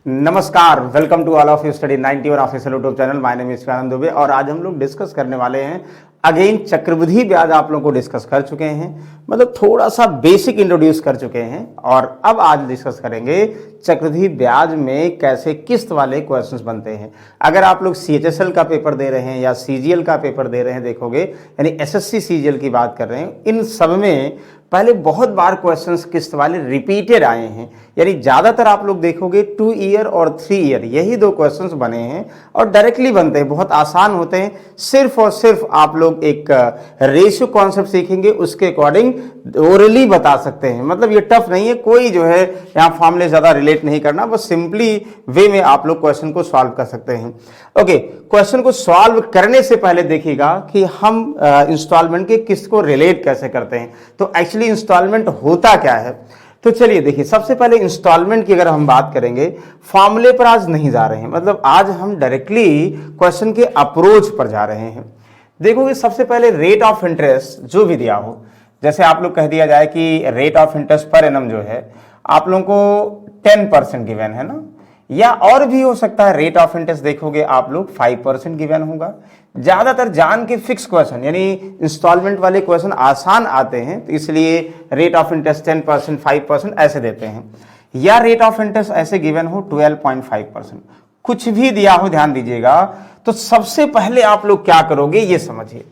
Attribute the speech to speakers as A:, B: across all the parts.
A: नमस्कार, welcome to all of you study 91 official YouTube channel. My name is Anand Dubey और आज हम लोग डिस्कस करने वाले हैं अगेन चक्रवृद्धि ब्याज। आप लोगों को डिस्कस कर चुके हैं, मतलब थोड़ा सा बेसिक इंट्रोड्यूस कर चुके हैं और अब आज डिस्कस करेंगे चक्रवृद्धि ब्याज में कैसे किस्त वाले क्वेश्चंस बनते हैं। अगर आप लोग CHSL का पेपर दे रहे हैं या CGL का पेपर दे रहे हैं, देखोगे यानी SSC CGL की बात कर रहे हैं, इन सब में पहले बहुत बार क्वेश्चंस किस्त वाले रिपीटेड आए हैं। यानी ज़्यादातर आप लोग देखोगे 2 ईयर और 3 ईयर यही दो क्वेश्चंस बने हैं और डायरेक्टली बनते हैं, बहुत आसान होते हैं। सिर्फ और सिर्फ आप लोग एक रेशियो कॉन्सेप्ट सीखेंगे, उसके अकॉर्डिंग ओरली बता सकते हैं। मतलब ये टफ नहीं है, कोई जो है यहाँ फॉर्मूले ज़्यादा रिलेट नहीं करना, बस सिंपली वे में आप लोग क्वेश्चन को सॉल्व कर सकते हैं। ओके, क्वेश्चन को सॉल्व करने से पहले देखिएगा कि हम इंस्टॉलमेंट के किस्त को रिलेट कैसे करते हैं। तो एक्चुअली इंस्टॉलमेंट होता क्या है, तो चलिए देखिए, सबसे पहले इंस्टॉलमेंट की अगर हम बात करेंगे, फॉर्मूले पर आज नहीं जा रहे हैं, मतलब आज हम डायरेक्टली क्वेश्चन के अप्रोच पर जा रहे हैं। देखोगे सबसे पहले रेट ऑफ इंटरेस्ट जो भी दिया हो, जैसे आप लोग कह दिया जाए कि rate of interest per annum जो है आप लोगों को 10% गिवन है ना, या और भी हो सकता है। रेट ऑफ इंटरेस्ट देखोगे आप लोग 5% गिवन होगा। ज्यादातर जान के फिक्स क्वेश्चन यानी इंस्टॉलमेंट वाले क्वेश्चन आसान आते हैं, तो इसलिए रेट ऑफ इंटरेस्ट 10%, 5% ऐसे देते हैं, या रेट ऑफ इंटरेस्ट ऐसे गिवन हो 12.5%। कुछ भी दिया हो, ध्यान दीजिएगा, तो सबसे पहले आप लोग क्या करोगे ये समझिए।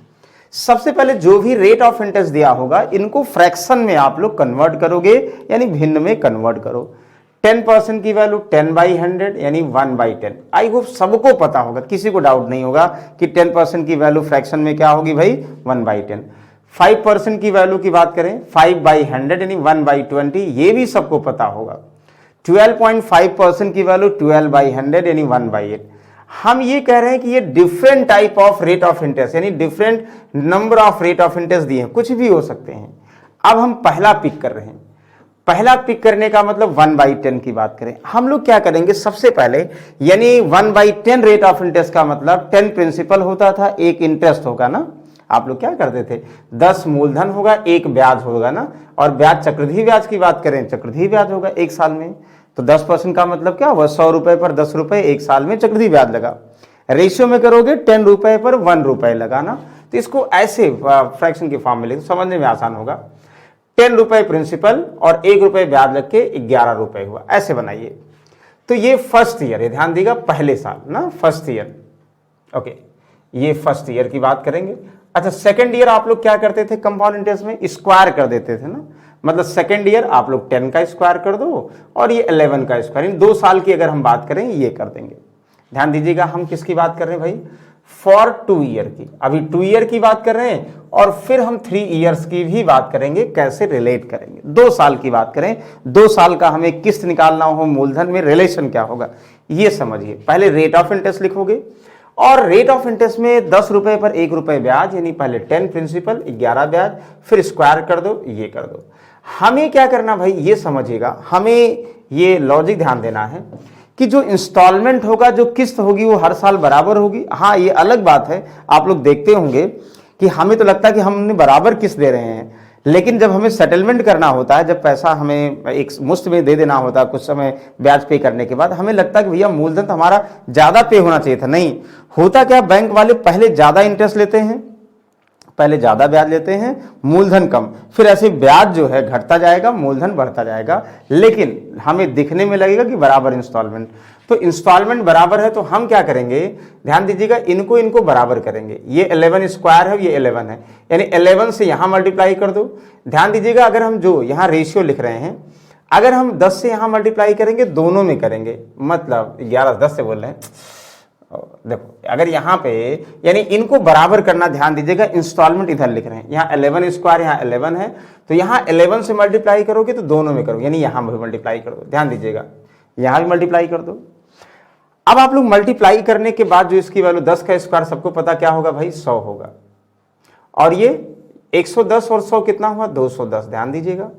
A: सबसे पहले जो भी रेट ऑफ इंटरेस्ट दिया होगा इनको फ्रैक्शन में आप लोग कन्वर्ट करोगे, यानी भिन्न में कन्वर्ट करो। 10% की वैल्यू 10/100 यानी 1/10। आई होप सबको पता होगा, किसी को डाउट नहीं होगा कि 10% की वैल्यू फ्रैक्शन में क्या होगी भाई, 1/10। 5% की वैल्यू की बात करें 5/100 यानी 1/20, ये भी सबको पता होगा। 12.5% की वैल्यू 12/100 यानी 1/8। हम ये कह रहे हैं कि ये different type of rate of interest यानी different number of rate of interest दिए हैं, कुछ भी हो सकते हैं। अब हम पहला पिक कर रहे हैं। पहला पिक करने का मतलब 1/10 की बात करें, हम लोग क्या करेंगे सबसे पहले, यानी 1/10 रेट ऑफ इंटरेस्ट का मतलब 10 प्रिंसिपल होता था, एक इंटरेस्ट होगा ना। आप लोग क्या करते थे, 10 मूलधन होगा, एक ब्याज होगा ना, और ब्याज चक्रवृद्धि ब्याज की बात करें, चक्रवृद्धि ब्याज होगा एक साल में। तो 10% का मतलब क्या हुआ, 100 रुपए पर 10 रुपए एक साल में चक्रवृद्धि ब्याज लगा। रेशियो में करोगे 10 रुपए पर 1 रुपए लगा ना, तो इसको ऐसे फ्रैक्शन की फॉर्म में लिखो, समझने में आसान होगा। 10 रुपए प्रिंसिपल और 1 रुपए ब्याज लग के 11 रुपए हुआ, ऐसे बनाइए। तो ये फर्स्ट ईयर है, ध्यान दीजिएगा, पहले साल ना, फर्स्ट ईयर। ओके, ये फर्स्ट ईयर की बात करेंगे। अच्छा, सेकंड ईयर आप लोग क्या करते थे, कंपाउंड इंटरेस्ट में स्क्वायर कर देते थे ना, मतलब सेकंड ईयर आप लोग 10 का स्क्वायर कर दो और ये 11 का स्क्वायर, इन 2 साल की अगर हम बात करें ये कर देंगे। ध्यान दीजिएगा, हम किसकी बात कर रहे हैं भाई, फॉर 2 ईयर की। अभी 2 ईयर की बात कर रहे हैं और फिर हम 3 ईयर्स की भी बात करेंगे, कैसे रिलेट करेंगे। 2 साल की बात करें, 2 साल का हमें किस्त निकालना हो, मूलधन में रिलेशन क्या होगा ये समझिए। पहले रेट ऑफ इंटरेस्ट लिखोगे और रेट ऑफ इंटरेस्ट में 10 रुपए पर 1 रुपए ब्याज, यानी पहले 10 प्रिंसिपल 11 ब्याज, फिर स्क्वायर कर दो, ये कर दो। हमें क्या करना भाई ये समझिएगा, हमें ये लॉजिक ध्यान देना है कि जो इंस्टॉलमेंट होगा, जो किस्त होगी वो हर साल बराबर होगी। हाँ, ये अलग बात है, आप लोग देखते होंगे कि हमें तो लगता है कि हमने बराबर किस्त दे रहे हैं, लेकिन जब हमें सेटलमेंट करना होता है, जब पैसा हमें एक मुश्त में दे देना होता है, कुछ समय ब्याज पे करने के बाद हमें लगता है कि भैया मूलधन तो हमारा ज़्यादा पे होना चाहिए था। नहीं होता क्या, बैंक वाले पहले ज़्यादा इंटरेस्ट लेते हैं, पहले ज़्यादा ब्याज लेते हैं, मूलधन कम, फिर ऐसे ब्याज जो है घटता जाएगा, मूलधन बढ़ता जाएगा, लेकिन हमें दिखने में लगेगा कि बराबर इंस्टॉलमेंट। तो इंस्टॉलमेंट बराबर है तो हम क्या करेंगे, ध्यान दीजिएगा, इनको बराबर करेंगे। ये 11 स्क्वायर है, ये 11 है, यानी 11 से यहाँ मल्टीप्लाई कर दो। ध्यान दीजिएगा, अगर हम जो यहाँ रेशियो लिख रहे हैं, अगर हम 10 से यहाँ मल्टीप्लाई करेंगे, दोनों में करेंगे, मतलब 11 10 से बोल रहे हैं। देखो अगर यहाँ पे यानी इनको बराबर करना, ध्यान दीजिएगा, इंस्टॉलमेंट इधर लिख रहे हैं, यहाँ 11 स्क्वायर, यहाँ 11 है, तो यहाँ 11 से मल्टीप्लाई करोगे तो दोनों में करोगे, यानी यहाँ भी मल्टीप्लाई कर दो। ध्यान दीजिएगा, यहाँ भी मल्टीप्लाई कर दो। अब आप लोग मल्टीप्लाई करने के बाद जो इसकी वैल्यू 10 का स्क्वायर सबको पता क्या होगा भाई, 100 होगा, और ये 110 और 100 कितना हुआ, 210। ध्यान दीजिएगा,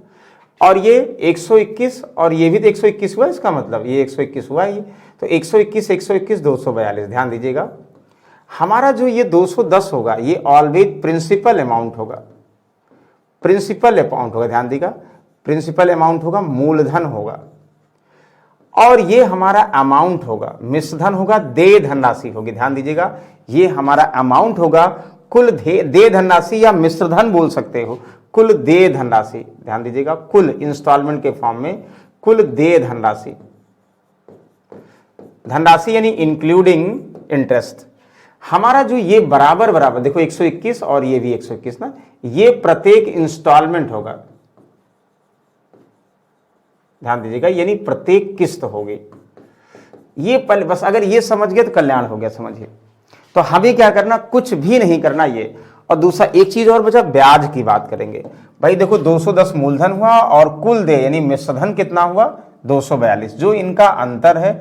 A: और ये 121 और ये भी तो 121 हुआ, इसका मतलब ये 121 हुआ, ये तो 121 121 242। ध्यान दीजिएगा, हमारा जो ये 210 होगा ये ऑलवेज प्रिंसिपल अमाउंट होगा, प्रिंसिपल अमाउंट होगा। ध्यान दीजिएगा, प्रिंसिपल अमाउंट होगा, मूलधन होगा। और ये हमारा अमाउंट होगा, मिश्र धन होगा, देय धनराशि होगी। ध्यान दीजिएगा, ये हमारा अमाउंट होगा, कुल देय धनराशि या मिश्र धन बोल सकते हो, कुल देय धनराशि। ध्यान दीजिएगा, कुल इंस्टॉलमेंट के फॉर्म में कुल देय धनराशि, धनराशि यानी इंक्लूडिंग इंटरेस्ट। हमारा जो ये बराबर बराबर देखो 121 और ये भी 121 ना, ये प्रत्येक इंस्टॉलमेंट होगा। ध्यान दीजिएगा, यानी प्रत्येक किस्त होगी। ये पहले बस अगर ये समझ गए तो कल्याण हो गया, समझिए। तो हमें क्या करना, कुछ भी नहीं करना ये। और दूसरा एक चीज और बचा, ब्याज की बात करेंगे। भाई देखो 210 मूलधन हुआ और कुल देय यानी मिश्रधन कितना हुआ 242, जो इनका अंतर है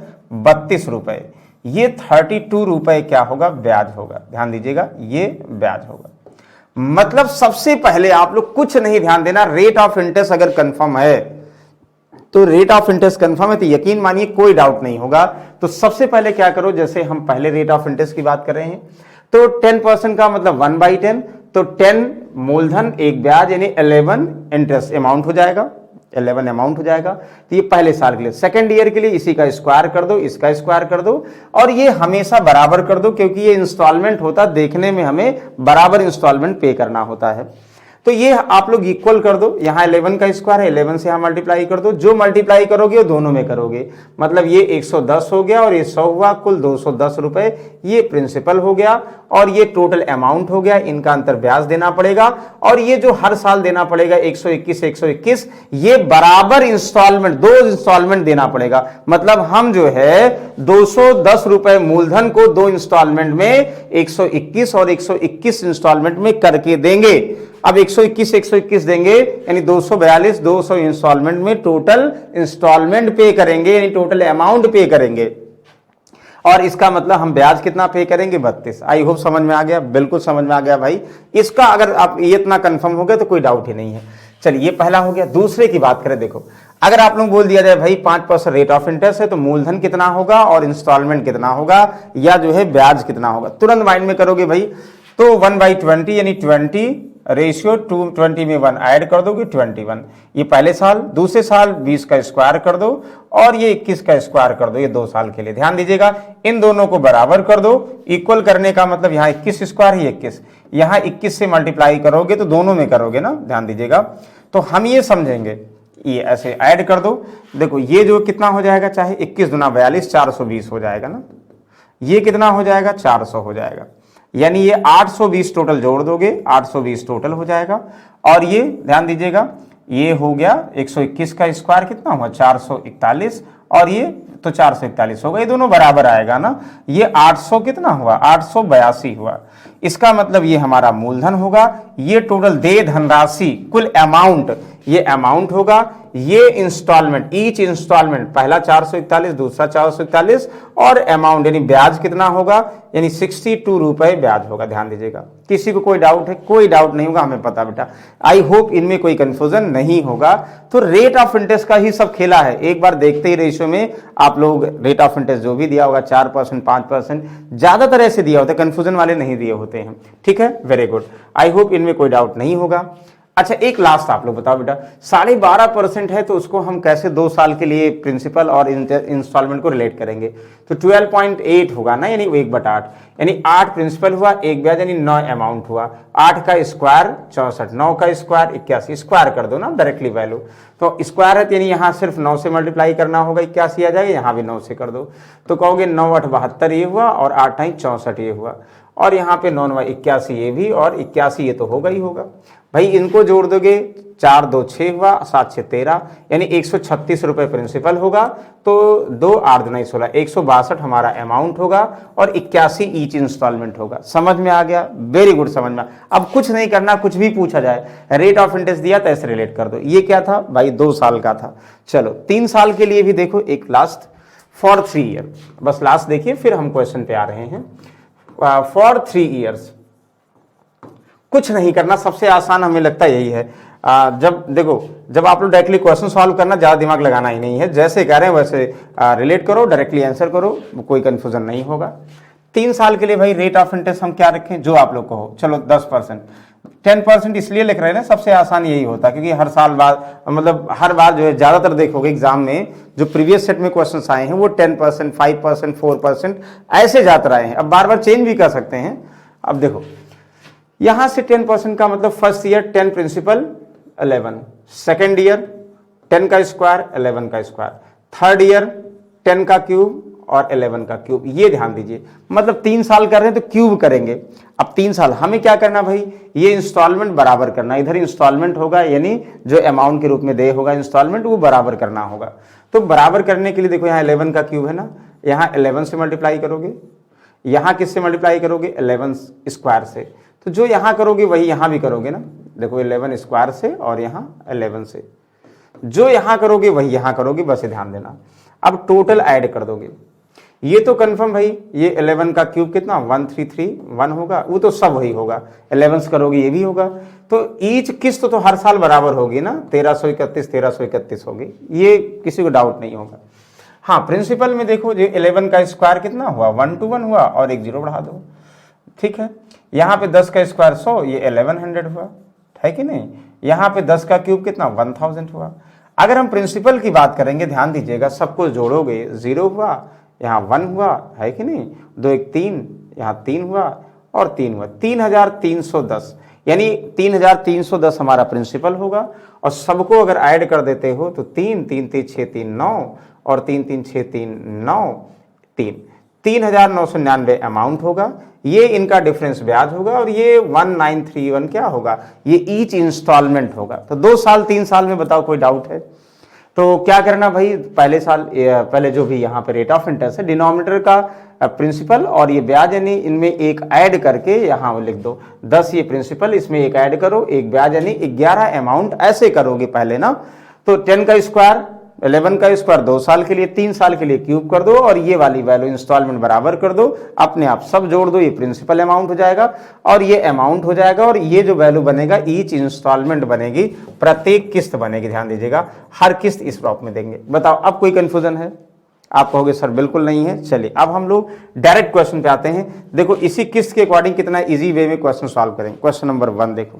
A: 32 रुपए, ये 32 रुपए क्या होगा, ब्याज होगा। ध्यान दीजिएगा, ये ब्याज होगा। मतलब सबसे पहले आप लोग कुछ नहीं ध्यान देना, रेट ऑफ इंटरेस्ट अगर कंफर्म है तो रेट ऑफ इंटरेस्ट कंफर्म है तो यकीन मानिए कोई डाउट नहीं होगा। तो सबसे पहले क्या करो, जैसे हम पहले रेट ऑफ इंटरेस्ट की बात कर रहे हैं तो 10% का मतलब 1/10, तो 10 मूलधन एक ब्याज यानी 11 इंटरेस्ट अमाउंट हो जाएगा, 11 अमाउंट हो जाएगा। तो ये पहले साल के लिए। सेकेंड ईयर के लिए इसी का स्क्वायर कर दो, इसका स्क्वायर कर दो, और ये हमेशा बराबर कर दो, क्योंकि ये इंस्टॉलमेंट होता है, देखने में हमें बराबर इंस्टॉलमेंट पे करना होता है। तो ये आप लोग इक्वल कर दो, यहाँ 11 का स्क्वायर है, 11 से यहाँ मल्टीप्लाई कर दो, जो मल्टीप्लाई करोगे वो दोनों में करोगे, मतलब ये 110 हो गया और ये 100 हुआ, कुल 210 रुपए ये प्रिंसिपल हो गया और ये टोटल अमाउंट हो गया। इनका अंतर ब्याज देना पड़ेगा और ये जो हर साल देना पड़ेगा 121 ये बराबर इंस्टॉलमेंट, 2 इंस्टॉलमेंट देना पड़ेगा। मतलब हम जो है 210 रुपए मूलधन को 2 इंस्टॉलमेंट में 121 और 121 इंस्टॉलमेंट में करके देंगे। अब 121 देंगे यानी 242 200 इंस्टॉलमेंट में टोटल इंस्टॉलमेंट पे करेंगे, यानी टोटल अमाउंट पे करेंगे। और इसका मतलब हम ब्याज कितना पे करेंगे 32। आई होप समझ में आ गया, बिल्कुल समझ में आ गया भाई। इसका अगर आप ये इतना कंफर्म हो गया तो कोई डाउट ही नहीं है। चलिए ये पहला हो गया। दूसरे की बात करें, देखो अगर आप लोग बोल दिया जाए भाई 5% रेट ऑफ इंटरेस्ट है तो मूलधन कितना होगा और इंस्टॉलमेंट कितना होगा या जो है ब्याज कितना होगा, तुरंत माइंड में करोगे भाई। तो 1/20 यानी 20 रेशियो 20 में 1 ऐड कर दोगे 21। ये पहले साल, दूसरे साल 20 का स्क्वायर कर दो और ये 21 का स्क्वायर कर दो, ये 2 साल के लिए। ध्यान दीजिएगा, इन दोनों को बराबर कर दो। इक्वल करने का मतलब यहाँ 21 स्क्वायर ही 21, यहाँ 21 से मल्टीप्लाई करोगे तो दोनों में करोगे ना। ध्यान दीजिएगा, तो हम ये समझेंगे, ये ऐसे ऐड कर दो। देखो ये जो कितना हो जाएगा, चाहे 21 दूना 42 420 हो जाएगा ना, ये कितना हो जाएगा 400 हो जाएगा, यानी ये 820 टोटल जोड़ दोगे 820 टोटल हो जाएगा। और ये ध्यान दीजिएगा, ये हो गया 121 का स्क्वायर कितना हुआ 441 और ये तो 441 होगा, ये दोनों बराबर आएगा ना। ये 800 कितना हुआ 882 हुआ। इसका मतलब ये हमारा मूलधन होगा, ये टोटल देय धनराशि कुल अमाउंट, ये अमाउंट होगा, ये इंस्टॉलमेंट, ईच इंस्टॉलमेंट पहला 441 दूसरा 441 और अमाउंट यानी ब्याज कितना होगा यानी 62 रुपए ब्याज होगा। ध्यान दीजिएगा, किसी को कोई डाउट है? कोई डाउट नहीं होगा, हमें पता बेटा। आई होप इनमें कोई कंफ्यूजन नहीं होगा। तो रेट ऑफ इंटरेस्ट का ही सब खेला है, एक बार देखते ही रेशियो में आप लोग रेट ऑफ इंटरेस्ट जो भी दिया होगा 4% 5% ज्यादातर ऐसे दिया होता है, कंफ्यूजन वाले नहीं दिए होते हैं। ठीक है, वेरी गुड। आई होप इनमें कोई डाउट नहीं होगा। अच्छा एक लास्ट आप लोग बताओ बेटा, 12.5% है तो उसको हम कैसे 2 साल के लिए प्रिंसिपल और इंस्टॉलमेंट को रिलेट करेंगे? तो 12.8 होगा ना, यानी 1/8, यानी 8 प्रिंसिपल हुआ 1 ब्याज यानी 9 अमाउंट हुआ। 8 का स्क्वायर 64, 9 का स्क्वायर 81, स्क्वायर कर दो ना डायरेक्टली वैल्यू। तो स्क्वायर है यानी यहाँ सिर्फ 9 से मल्टीप्लाई करना होगा, 81 आ जाएगा, यहाँ भी 9 से कर दो। तो कहोगे 9 8 72 ये हुआ और 8 8 64 ये हुआ, और यहाँ पे 9 9 81 ये भी और 81 ये तो होगा ही होगा भाई। इनको जोड़ दोगे 4 2 6 हुआ, 7 6 13 यानी 136 रुपए प्रिंसिपल होगा। तो 2 8 2 16 162 हमारा अमाउंट होगा और 81 ईच इंस्टॉलमेंट होगा। समझ में आ गया? वेरी गुड, समझ में। अब कुछ नहीं करना, कुछ भी पूछा जाए रेट ऑफ इंटरेस्ट दिया तो ऐसे रिलेट कर दो। ये क्या था भाई 2 साल का था। चलो 3 साल के लिए भी देखो, एक लास्ट फॉर 3 ईयर, बस लास्ट देखिए फिर हम क्वेश्चन पे आ रहे हैं। फॉर 3 ईयर्स कुछ नहीं करना, सबसे आसान हमें लगता है यही है। जब देखो, जब आप लोग डायरेक्टली क्वेश्चन सॉल्व करना, ज्यादा दिमाग लगाना ही नहीं है, जैसे कह रहे हैं वैसे रिलेट करो, डायरेक्टली आंसर करो, कोई कंफ्यूजन नहीं होगा। 3 साल के लिए भाई रेट ऑफ इंटरेस्ट हम क्या रखें, जो आप लोग कहो। चलो 10%, 10% इसलिए लिख रहे हैं ना, सबसे आसान यही होता है क्योंकि हर साल बाद मतलब हर बार जो है ज़्यादातर देखोगे एग्जाम में जो प्रीवियस सेट में क्वेश्चंस आए हैं वो 10%, 5%, 4% ऐसे जाते रहे हैं। अब बार बार चेंज भी कर सकते हैं। अब देखो यहां से 10% का मतलब first year 10 principal 11, second year 10 का स्क्वायर 11 का स्क्वायर, थर्ड ईयर 10 का क्यूब और 11 का क्यूब। ये ध्यान दीजिए, मतलब 3 साल कर रहे हैं तो क्यूब करेंगे। अब 3 साल हमें क्या करना भाई, ये इंस्टॉलमेंट बराबर करना, इधर इंस्टॉलमेंट होगा यानी जो अमाउंट के रूप में दे होगा इंस्टॉलमेंट वो बराबर करना होगा। तो बराबर करने के लिए देखो यहाँ 11 का क्यूब है ना, यहाँ 11 से मल्टीप्लाई करोगे, यहाँ किससे मल्टीप्लाई करोगे 11 स्क्वायर से, तो जो यहाँ करोगे वही यहाँ भी करोगे ना। देखो 11 स्क्वायर से और यहाँ 11 से, जो यहाँ करोगे वही यहाँ करोगे, बस ध्यान देना। अब टोटल ऐड कर दोगे, ये तो कंफर्म भाई, ये 11 का क्यूब कितना 1331 होगा, वो तो सब वही होगा, 11 करोगे ये भी होगा। तो ईच किस्त तो हर साल बराबर होगी ना, 1331 होगी, ये किसी को डाउट नहीं होगा। हाँ प्रिंसिपल में देखो जो 11 का स्क्वायर कितना हुआ 1 to 1 हुआ और एक जीरो बढ़ा दो, ठीक है। यहाँ पे 10 का स्क्वायर 100, ये 1100 हुआ, है कि नहीं। यहाँ पे 10 का क्यूब कितना 1000 हुआ। अगर हम प्रिंसिपल की बात करेंगे ध्यान दीजिएगा, सबको जोड़ोगे 0 हुआ, यहाँ 1 हुआ, है कि नहीं, 2 1 3, यहाँ 3 हुआ और 3 हुआ, 3310, यानी 3310 हमारा प्रिंसिपल होगा। और सबको अगर ऐड कर देते हो तो 3 3 3 6 3 9 और 3 3 6 3 9 3, 3999 अमाउंट होगा। ये इनका डिफरेंस ब्याज होगा और ये 1931 क्या होगा, ये ईच इंस्टॉलमेंट होगा। तो 2 साल 3 साल में बताओ कोई डाउट है। तो क्या करना भाई, पहले जो भी यहाँ पे रेट ऑफ इंटरेस्ट है डिनोमिनेटर का प्रिंसिपल और ये ब्याज यानी इनमें एक ऐड करके यहाँ लिख दो, 10 ये प्रिंसिपल, इसमें एक ऐड करो, एक ब्याज यानी 11 अमाउंट, ऐसे करोगे पहले ना। तो 10 का स्क्वायर 11 का स्क्वायर 2 साल के लिए, 3 साल के लिए क्यूब कर दो और ये वाली वैल्यू इंस्टॉलमेंट बराबर कर दो, अपने आप सब जोड़ दो, ये प्रिंसिपल अमाउंट हो जाएगा और ये अमाउंट हो जाएगा। और ये जो वैल्यू बनेगा ईच इंस्टॉलमेंट बनेगी, प्रत्येक किस्त बनेगी, ध्यान दीजिएगा, हर किस्त इस रॉप में देंगे। बताओ अब कोई कंफ्यूजन है? आप कहोगे सर बिल्कुल नहीं है। चलिए अब हम लोग डायरेक्ट क्वेश्चन पे आते हैं। देखो इसी किस्त के अकॉर्डिंग कितना इजी वे में क्वेश्चन सॉल्व करेंगे। क्वेश्चन नंबर 1 देखो,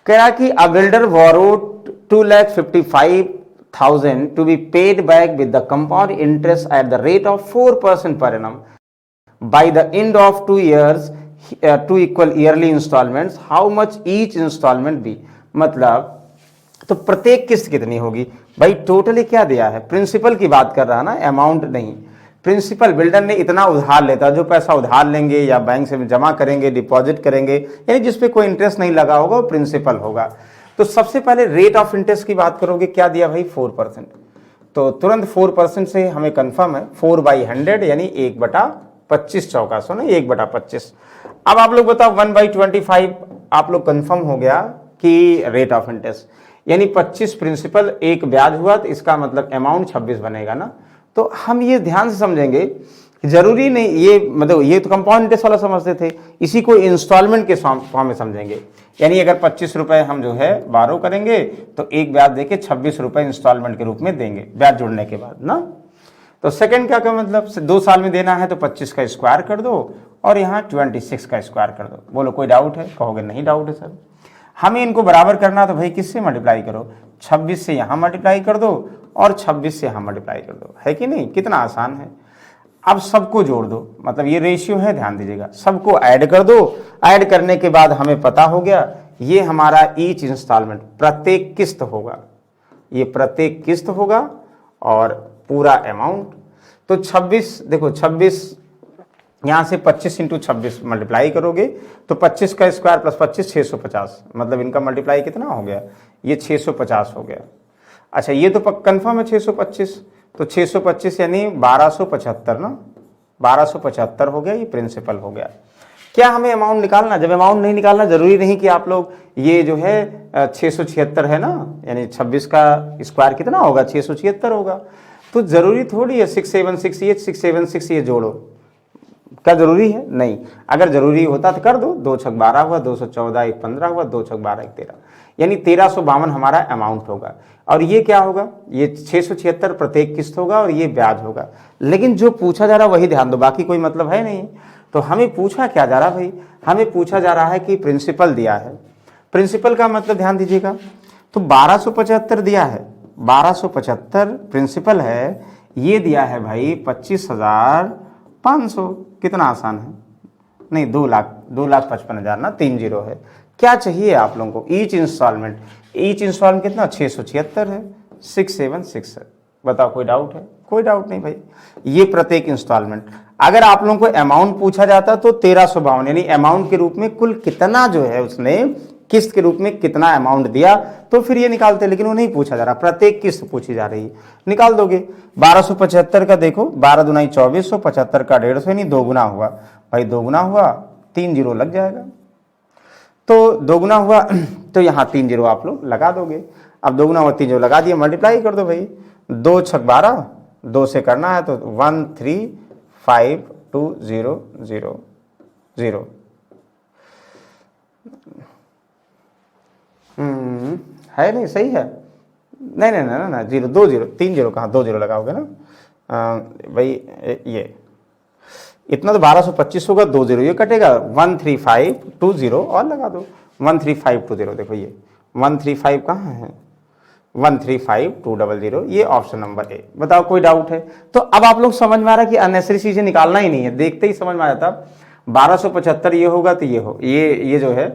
A: क्या कि a builder borrowed 2,55,000 to be paid back with the compound interest at the rate of 4% per annum by the end of 2 years, 2 equal yearly installments. How much each installment be? मतलब तो प्रत्येक किस्त कितनी होगी भाई। टोटली क्या दिया है, प्रिंसिपल की बात कर रहा ना, अमाउंट नहीं। प्रिंसिपल बिल्डर ने इतना उधार लेता, जो पैसा उधार लेंगे या बैंक से जमा करेंगे, डिपॉजिट करेंगे, यानी जिसपे कोई इंटरेस्ट नहीं लगा होगा वो प्रिंसिपल होगा। तो सबसे पहले रेट ऑफ इंटरेस्ट की बात करोगे, क्या दिया भाई 4%। तो तुरंत 4% से हमें कंफर्म है 4/100 यानी 1/25 चौका सो ना 1/25। अब आप लोग बताओ 1/25 आप लोग कंफर्म हो गया कि रेट ऑफ इंटरेस्ट यानी 25 प्रिंसिपल एक ब्याज हुआ, तो इसका मतलब अमाउंट 26 बनेगा ना। तो हम ये ध्यान से समझेंगे, जरूरी नहीं ये मतलब ये तो कंपाउंड इंटरेस्ट वाला समझते थे, इसी को इंस्टॉलमेंट के फॉर्म में समझेंगे। यानी अगर 25 रुपए हम जो है बारो करेंगे तो एक ब्याज देके 26 रुपए इंस्टॉलमेंट के रूप में देंगे ब्याज जुड़ने के बाद ना। तो सेकंड क्या का मतलब 2 साल में देना है तो 25 का स्क्वायर कर दो और यहाँ 26 का स्क्वायर कर दो। बोलो कोई डाउट है? कहोगे नहीं डाउट है सर। हमें इनको बराबर करना तो भाई किससे मल्टीप्लाई करो, 26 से यहाँ मल्टीप्लाई कर दो और 26 से यहाँ मल्टीप्लाई कर दो, है कि नहीं। कितना आसान है। अब सबको जोड़ दो, मतलब ये रेशियो है, ध्यान दीजिएगा, सबको ऐड कर दो। ऐड करने के बाद हमें पता हो गया ये हमारा ईच इंस्टॉलमेंट प्रत्येक किस्त होगा, ये प्रत्येक किस्त होगा और पूरा अमाउंट। तो 26 देखो 26 यहाँ से 25 × 26 मल्टीप्लाई करोगे तो 25 का स्क्वायर प्लस 25 650, मतलब इनका मल्टीप्लाई कितना हो गया, ये 650 हो गया। अच्छा ये तो कंफर्म है 625, तो 625 यानी 1275 ना, 1275 हो गया, ये प्रिंसिपल हो गया। क्या हमें अमाउंट निकालना? जब अमाउंट नहीं निकालना, जरूरी नहीं कि आप लोग ये जो है 676 है ना, यानी 26 का स्क्वायर कितना होगा 676 होगा, तो जरूरी थोड़ी है 676 ये 676 ये जोड़ो। क्या जरूरी है? नहीं। अगर जरूरी होता तो कर दो, 2 छक 12 हुआ, 214 1 15 हुआ, 2 छक 12 1 13, यानी 1352 हमारा अमाउंट होगा। और ये क्या होगा, ये 676 प्रत्येक किस्त होगा और ये ब्याज होगा। लेकिन जो पूछा जा रहा वही ध्यान दो, बाकी कोई मतलब है नहीं। तो हमें पूछा क्या जा रहा है भाई, हमें पूछा जा रहा है कि प्रिंसिपल दिया है। प्रिंसिपल का मतलब ध्यान दीजिएगा, तो 1275 दिया है, 1275 प्रिंसिपल है, ये दिया है भाई 25,500। कितना आसान है, नहीं 2,55,000 ना, 3 जीरो है। क्या चाहिए आप लोगों को, ईच इंस्टॉलमेंट कितना 676 है, 676 है। बताओ कोई डाउट है, कोई डाउट नहीं भाई, ये प्रत्येक इंस्टॉलमेंट। अगर आप लोगों को अमाउंट पूछा जाता तो 1352, यानी अमाउंट के रूप में कुल कितना जो है उसने किस्त के रूप में कितना अमाउंट दिया, तो फिर ये निकालते, लेकिन वो नहीं पूछा जा रहा, प्रत्येक किस्त पूछी जा रही है, निकाल दोगे। 1275 का देखो, 12 दूना 2400, 75 का 150, यानी 2 गुना हुआ भाई, 2 गुना हुआ 3 जीरो लग जाएगा। तो 2 गुना हुआ तो यहाँ 3 जीरो आप लोग लगा दोगे। अब 2 गुना हुआ 3 जीरो लगा दिए, मल्टीप्लाई कर दो भाई, 2 छक 12, 2 से करना है तो 135200 है, नहीं सही है, नहीं नहीं ना ना, जीरो 2 जीरो 3 जीरो कहाँ, 2 जीरो लगाओगे ना भाई, ये इतना तो 1225 होगा, 2 जीरो ये कटेगा, 13520 और लगा दो, 13520। देखो ये 135 कहाँ है, 135,200, ये ऑप्शन नंबर ए। बताओ कोई डाउट है? तो अब आप लोग समझ में आ रहा है कि अननेसेसरी चीजें निकालना ही नहीं है, देखते ही समझ में आ जाता। 1275 ये होगा तो ये जो है,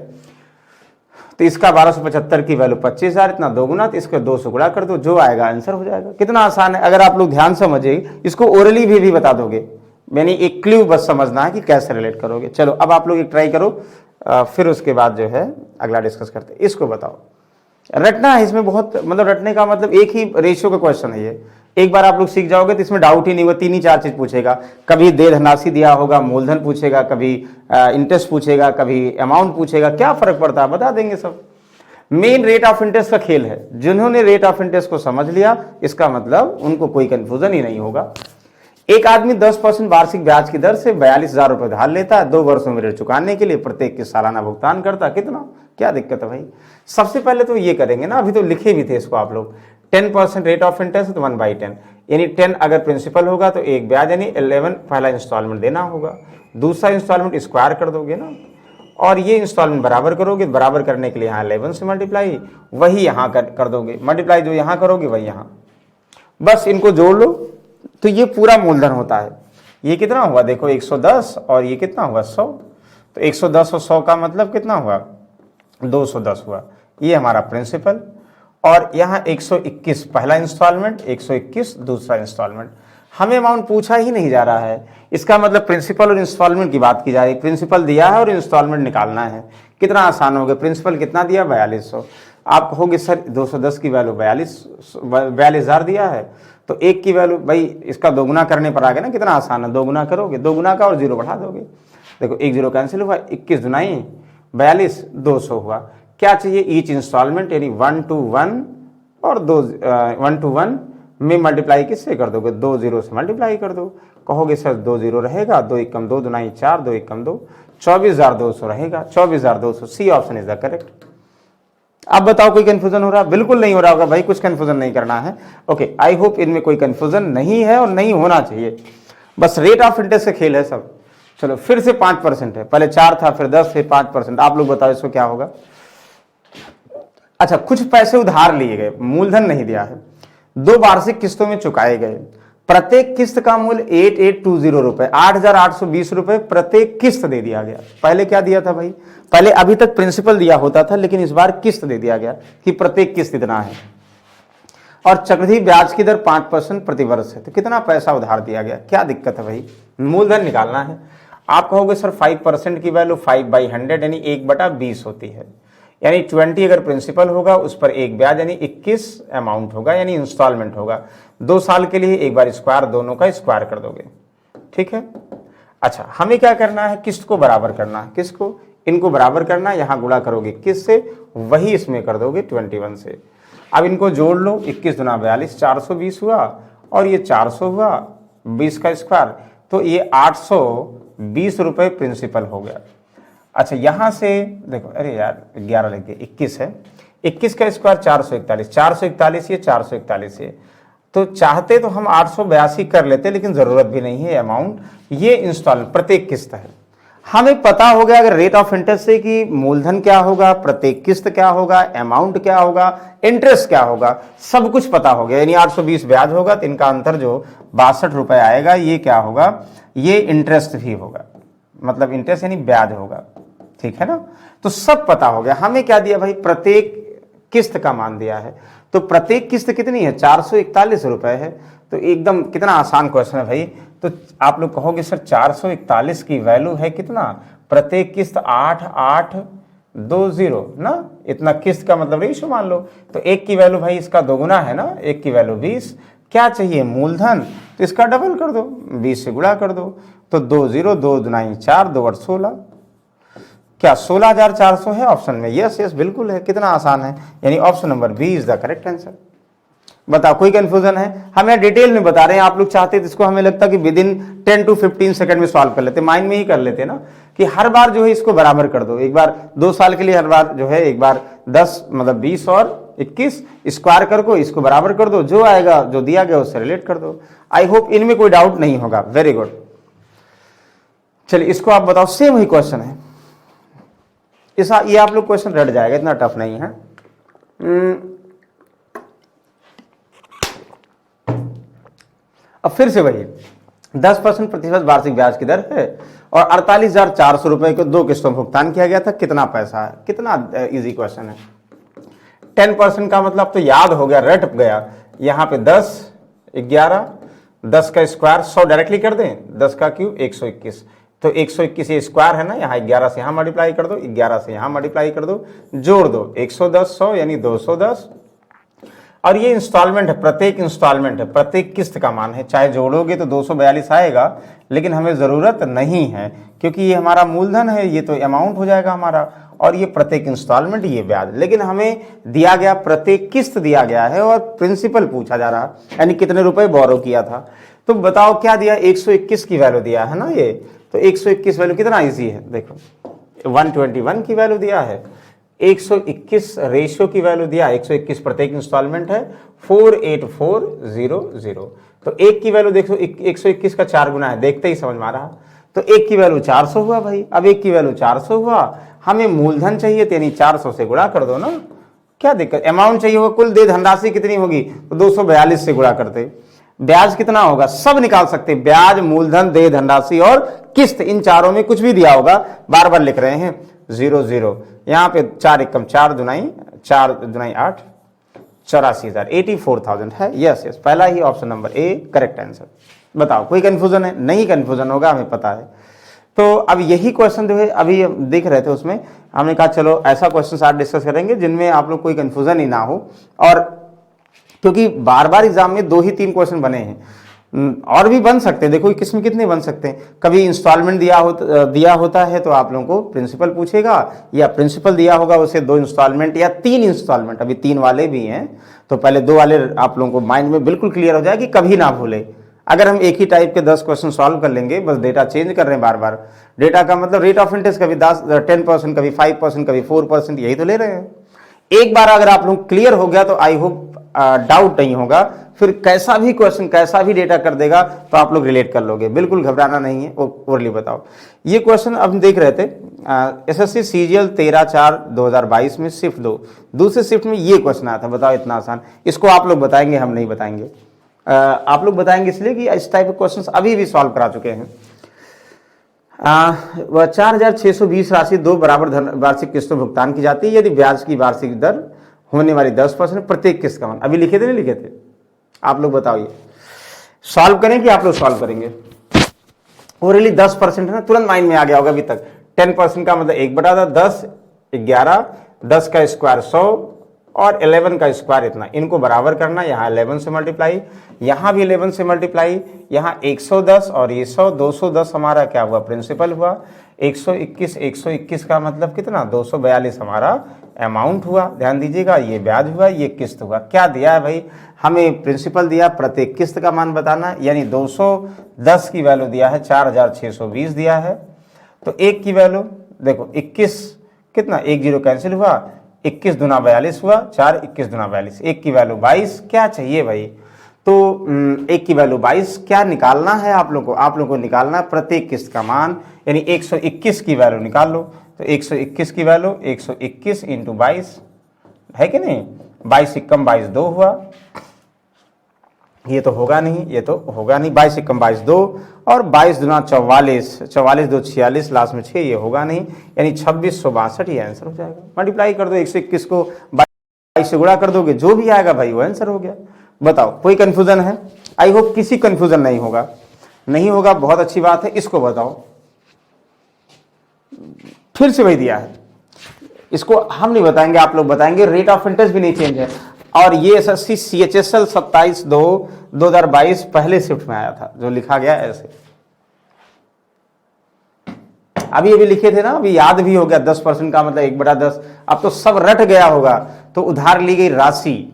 A: तो इसका 1275 की वैल्यू 25,000, इतना 2 गुना, तो इसको 2 से गुणा कर दो, जो आएगा आंसर हो जाएगा। कितना आसान है, अगर आप लोग ध्यान समझिए, इसको ओरली भी बता दोगे, यानी एक क्लू बस समझना है कि कैसे रिलेट करोगे। चलो अब आप लोग एक ट्राई करो, फिर उसके बाद जो है अगला डिस्कस करते हैं। इसको बताओ, रटना है इसमें बहुत, मतलब रटने का मतलब एक ही रेशियो का क्वेश्चन है ये, एक बार आप लोग सीख जाओगे तो इसमें डाउट ही नहीं होगा, 3 ही 4 चीज पूछेगा, कभी देय धनराशि दिया होगा, मूलधन पूछेगा, कभी इंटरेस्ट पूछेगा, कभी अमाउंट पूछेगा, क्या फर्क पड़ता है बता देंगे सब। मेन रेट ऑफ इंटरेस्ट का खेल है, जिन्होंने रेट ऑफ इंटरेस्ट को समझ लिया इसका मतलब उनको कोई कंफ्यूजन ही नहीं होगा। एक आदमी 10% वार्षिक ब्याज की दर से 42,000 रुपए उधार लेता है, 2 वर्षों में ऋण चुकाने के लिए प्रत्येक के सालाना भुगतान करता, कितना, क्या दिक्कत है भाई। सबसे पहले तो ये करेंगे ना, अभी तो लिखे भी थे इसको आप लोग, 10% रेट ऑफ इंटरेस्ट तो 1/10, यानी 10 अगर प्रिंसिपल होगा तो 1 ब्याज, यानी 11 पहला इंस्टॉलमेंट देना होगा, दूसरा इंस्टॉलमेंट स्क्वायर कर दोगे ना, और ये इंस्टॉलमेंट बराबर करोगे, बराबर करने के लिए यहाँ 11 से मल्टीप्लाई, वही यहाँ कर दोगे, मल्टीप्लाई जो यहाँ करोगे वही यहाँ, बस इनको जोड़ लो तो ये पूरा मूलधन होता है। ये कितना हुआ देखो 110, और ये कितना हुआ 100, तो 110 और 100 का मतलब कितना हुआ 210 हुआ, ये हमारा प्रिंसिपल। और यहाँ 121 पहला इंस्टॉलमेंट, 121 दूसरा इंस्टॉलमेंट। हमें अमाउंट पूछा ही नहीं जा रहा है, इसका मतलब प्रिंसिपल और इंस्टॉलमेंट की बात की जा रही है। प्रिंसिपल दिया है और इंस्टॉलमेंट निकालना है, कितना आसान हो गया। प्रिंसिपल कितना दिया 4200, आप कहोगे सर 210 की वैल्यू 42,000 दिया है, तो 1 की वैल्यू भाई इसका 2 गुना करने पर आ गया ना, कितना आसान है, 2 गुना करोगे, 2 गुना का और 0 बढ़ा दोगे, देखो 1 0 कैंसिल हुआ, 21 दुनाई 42, 200 हुआ। क्या चाहिए, ईच इंस्टॉलमेंट, यानी 1 to 1 और 1 to 1 में मल्टीप्लाई किससे कर दोगे, 2 0 से मल्टीप्लाई कर दो। कहोगे सर 2 0 रहेगा, 2 1 कम 2 दुनाई 4, 2 1 कम 2, 24,200 रहेगा, 24,200, C option is the correct. अब बताओ कोई कंफ्यूजन हो रहा है? बिल्कुल नहीं हो रहा होगा भाई, कुछ कंफ्यूजन नहीं करना है। ओके, आई होप इनमें कोई कंफ्यूजन नहीं है और नहीं होना चाहिए, बस रेट ऑफ इंटरेस्ट का खेल है सब। चलो फिर से 5% है, पहले 4 था, फिर 10, फिर 5%। आप लोग बताओ इसको क्या होगा। अच्छा, कुछ पैसे उधार लिए गए, मूलधन नहीं दिया है, 2 वार्षिक किस्तों में चुकाए गए, प्रत्येक किस्त का मूल्य 8820 रुपए, 8,820 रुपए प्रत्येक किस्त दे दिया गया। पहले क्या दिया था भाई, पहले अभी तक प्रिंसिपल दिया होता था, लेकिन इस बार किस्त दे दिया गया कि प्रत्येक किस्त इतना है, और चक्रवृद्धि ब्याज की दर 5% प्रति वर्ष है, तो कितना पैसा उधार दिया गया, क्या दिक्कत है भाई, मूलधन निकालना है। आप कहोगे सर 5% की वैल्यू 5/100 यानी 1/20 होती है, यानी 20 अगर प्रिंसिपल होगा उस पर 1 ब्याज, यानी 21 अमाउंट होगा, यानी इंस्टॉलमेंट होगा। 2 साल के लिए एक बार स्क्वायर, दोनों का स्क्वायर कर दोगे, ठीक है। अच्छा, हमें क्या करना है, किस्त को बराबर करना है, किसको, इनको बराबर करना है, यहाँ गुणा करोगे किस से, वही इसमें कर दोगे 21 से। अब इनको जोड़ लो, 21 दुना 42, 420 हुआ, और ये 400 हुआ, 20 का स्क्वायर, तो ये 820 रुपए प्रिंसिपल हो गया। अच्छा, यहां से देखो, अरे यार 11 लग गया, 21 है, 21 का स्क्वायर 441, 441 ये 441 ये, तो चाहते तो हम 882 कर लेते, लेकिन जरूरत भी नहीं है अमाउंट। ये इंस्टॉलमेंट प्रत्येक किस्त है, हमें पता हो गया अगर रेट ऑफ इंटरेस्ट से कि मूलधन क्या होगा, प्रत्येक किस्त क्या होगा, अमाउंट क्या होगा, इंटरेस्ट क्या होगा, सब कुछ पता हो गया। यानी 820 ब्याज होगा तो इनका अंतर जो 62 रुपए आएगा ये क्या होगा, ये इंटरेस्ट भी होगा, मतलब इंटरेस्ट यानी ब्याज होगा, ठीक है ना। तो सब पता हो गया। हमें क्या दिया भाई, प्रत्येक किस्त का मान दिया है। तो प्रत्येक किस्त कितनी है, 441 रुपए है। तो एकदम कितना आसान क्वेश्चन है भाई। तो आप लोग कहोगे सर 441 की वैल्यू है कितना, प्रत्येक किस्त 8820 ना, इतना किस्त का मतलब रेशो मान लो। तो एक की वैल्यू भाई इसका दोगुना है ना, एक की वैल्यू 20। क्या चाहिए, मूलधन, तो इसका डबल कर दो, 20 से गुणा कर दो। तो 20, 2 दुनाई 4, 2 8 16। क्या 16,400 है ऑप्शन में? यस यस बिल्कुल है। कितना आसान है, यानी option number B is the correct answer. बताओ कोई कंफ्यूजन है? हम यहाँ डिटेल में बता रहे हैं, आप लोग चाहते तो इसको हमें लगता कि विद इन 10 to 15 सेकंड में सॉल्व कर लेते, माइंड में ही कर लेते ना, कि हर बार जो है इसको बराबर कर दो। एक बार 2 साल के लिए हर बार जो है एक बार 10 मतलब 20 और 21 स्क्वायर कर को इसको बराबर कर दो, जो आएगा जो दिया गया उससे रिलेट कर दो। आई होप इनमें कोई डाउट नहीं होगा। Very good. चलिए इसको आप बताओ, सेम ही क्वेश्चन है। ये आप लोग क्वेश्चन रट जाएगा, इतना टफ नहीं है। अब फिर से वही 10% प्रतिशत वार्षिक ब्याज की दर है और 48,400 रुपए को 2 किस्तों में भुगतान किया गया था। कितना पैसा है? कितना इजी क्वेश्चन है। 10% का मतलब तो याद हो गया, रट गया। यहाँ पे 10, 11, 10 का स्क्वायर 100 डायरेक्टली कर दें, 10 का क्यूब 121। तो 121 ये स्क्वायर है ना, यहाँ 11 से यहाँ मल्टीप्लाई कर दो, 11 से यहाँ मल्टीप्लाई कर दो, जोड़ दो 110 100 यानी 210। और ये इंस्टॉलमेंट है, प्रत्येक इंस्टॉलमेंट है, प्रत्येक किस्त का मान है। चाहे जोड़ोगे तो 242 आएगा, लेकिन हमें ज़रूरत नहीं है क्योंकि ये हमारा मूलधन है, ये तो अमाउंट हो जाएगा हमारा, और ये प्रत्येक इंस्टॉलमेंट ये ब्याज। लेकिन हमें दिया गया प्रत्येक किस्त दिया गया है और प्रिंसिपल पूछा जा रहा, यानी कितने रुपए बोरो किया था। तो बताओ क्या दिया, 121 की वैल्यू दिया है ना ये। तो 121 वैल्यू कितना ईजी है, देखो 121 की वैल्यू दिया है, 121 रेशियो की वैल्यू दिया, 121 प्रत्येक इंस्टॉलमेंट है, 48400। तो एक की वैल्यू देखो, 121 का 4 गुना है, देखते ही समझ में आ रहा। तो एक की वैल्यू 400 हुआ भाई। अब एक की वैल्यू 400 हुआ, हमें मूलधन चाहिए यानी 400 से गुणा कर दो ना, क्या दिक्कत। अमाउंट चाहिए होगा, कुल दे धनराशि कितनी होगी, तो 242 से गुणा करते। ब्याज कितना होगा, सब निकाल सकते, ब्याज, मूलधन, देय धनराशि और किस्त, इन चारों में कुछ भी दिया होगा, बार बार लिख रहे हैं 0 0। यहाँ पे 4 एकम 4 दुनाई 8, 84,000, 84,000 है। यस यस, पहला ही option number A correct answer. बताओ कोई कंफ्यूजन है? नहीं कंफ्यूजन होगा, हमें पता है। तो अब यही क्वेश्चन जो है अभी देख रहे थे, उसमें हमने कहा चलो ऐसा क्वेश्चन आज डिस्कस करेंगे जिनमें आप लोग कोई कंफ्यूजन ही ना हो। और क्योंकि बार बार एग्जाम में 2 ही 3 क्वेश्चन बने हैं, और भी बन सकते हैं। देखो किसमें कितने बन सकते हैं। कभी इंस्टॉलमेंट दिया होता है तो आप लोगों को प्रिंसिपल पूछेगा, या प्रिंसिपल दिया होगा उसे 2 इंस्टॉलमेंट या 3 इंस्टॉलमेंट, अभी 3 वाले भी हैं। तो पहले 2 वाले आप लोगों को माइंड में बिल्कुल क्लियर हो जाए कि कभी ना भूले। अगर हम एक ही टाइप के 10 क्वेश्चन सॉल्व कर लेंगे, बस डेटा चेंज कर रहे हैं बार बार, डेटा का मतलब रेट ऑफ इंटरेस्ट कभी 10% कभी 5% कभी 4%, यही तो ले रहे हैं। एक बार अगर आप लोग क्लियर हो गया तो आई होप डाउट नहीं होगा, फिर कैसा भी क्वेश्चन कैसा भी डेटा कर देगा तो आप लोग रिलेट कर लोगे, बिल्कुल घबराना नहीं है। ओरली बताओ, ये क्वेश्चन अब हम देख रहे थे एसएससी सीजीएल 13/4/2022 में शिफ्ट 2 दूसरे शिफ्ट में ये क्वेश्चन आया था। बताओ इतना आसान, इसको आप लोग बताएंगे, हम नहीं बताएंगे। आप लोग बताएंगे इसलिए कि इस टाइप के क्वेश्चन अभी भी सॉल्व करा चुके हैं। 4,620 राशि 2 बराबर वार्षिक किस्तों भुगतान की जाती है यदि ब्याज की वार्षिक दर होने वाली 10% प्रत्येक किस्त का मान। अभी लिखे थे नहीं लिखे थे? आप लोग बताओ, ये सॉल्व करें कि आप लोग सॉल्व करेंगे? ओरली 10% है ना, तुरंत माइंड में आ गया होगा अभी तक। 10% का मतलब 1/10, 11, 10 का स्क्वायर 100 और 11 का स्क्वायर इतना, इनको बराबर करना। यहाँ 11 से मल्टीप्लाई, यहाँ भी 11 से मल्टीप्लाई, यहाँ 110 और ये 100, 210 हमारा क्या हुआ, प्रिंसिपल हुआ। 121 का मतलब कितना, 242 हमारा अमाउंट हुआ। ध्यान दीजिएगा, ये ब्याज हुआ, ये किस्त हुआ। क्या दिया है भाई, हमें प्रिंसिपल दिया, प्रत्येक किस्त का मान बताना, यानी 210 की वैल्यू दिया है, 4,620 दिया है। तो एक की वैल्यू देखो 21 कितना, 1 0 कैंसिल हुआ, 21 दूना 42 हुआ, 4 21 दूना 42, एक की वैल्यू 22। क्या चाहिए भाई, तो एक की वैल्यू 22, क्या निकालना है आप लोगों को निकालना है प्रत्येक किस्त का मान, यानी 121 की वैल्यू निकाल लो। तो 121 की वैल्यू 121 इंटू 22 है कि नहीं, 22 इक्कम 22 2 हुआ, ये तो होगा नहीं, ये तो होगा नहीं, 22 इक्कम 22 2 और 22 दुना 44, 44 2 46, लास्ट में 6, ये होगा नहीं, यानी 2662 ये आंसर हो जाएगा। मल्टीप्लाई कर दो 121 को 22 से गुणा कर दोगे, जो भी आएगा भाई वो आंसर हो गया। बताओ कोई कंफ्यूजन है? आई होप किसी कंफ्यूजन नहीं होगा, नहीं होगा, बहुत अच्छी बात है। इसको बताओ, फिर से वही दिया है, इसको हम नहीं बताएंगे, आप लोग बताएंगे। रेट ऑफ इंटरेस्ट भी नहीं चेंज है, और ये एसएससी CHSL 27/2/2022 पहले शिफ्ट में आया था, जो लिखा गया ऐसे। अभी लिखे थे ना, अभी याद भी हो गया। 10% का मतलब 1/10, अब तो सब रट गया होगा। तो उधार ली गई राशि,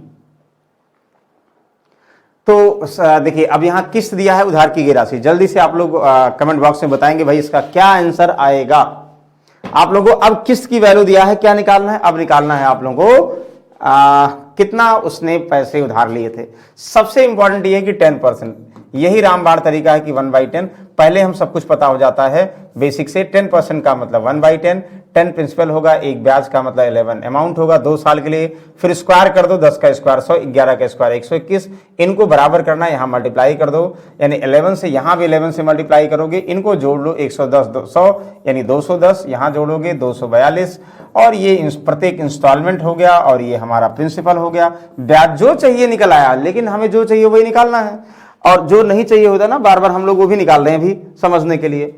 A: तो देखिए अब यहां किस्त दिया है, उधार की गई राशि। जल्दी से आप लोग कमेंट बॉक्स में बताएंगे भाई इसका क्या आंसर आएगा। आप लोगों को अब किस्त की वैल्यू दिया है, क्या निकालना है? अब निकालना है आप लोगों को कितना उसने पैसे उधार लिए थे। सबसे इंपॉर्टेंट ये है कि 10%, यही रामबाण तरीका है कि 1/10। पहले हम सब कुछ पता हो जाता है बेसिक से। 10% का मतलब 1/10, 10 प्रिंसिपल होगा, एक ब्याज का मतलब 11 अमाउंट होगा 2 साल के लिए। फिर स्क्वायर कर दो, 10 का स्क्वायर 100, 11 का स्क्वायर 121। इनको बराबर करना है, यहाँ मल्टीप्लाई कर दो, यानी 11 से यहाँ भी 11 से मल्टीप्लाई करोगे, इनको जोड़ लो 110 200 यानी 210, यहाँ जोड़ोगे 242, और ये प्रत्येक इंस्टॉलमेंट हो गया, और ये हमारा प्रिंसिपल हो गया। ब्याज जो चाहिए निकल आया, लेकिन हमें जो चाहिए वही निकालना है, और जो नहीं चाहिए होता ना बार बार हम लोग वो भी निकाल रहे हैं अभी समझने के लिए।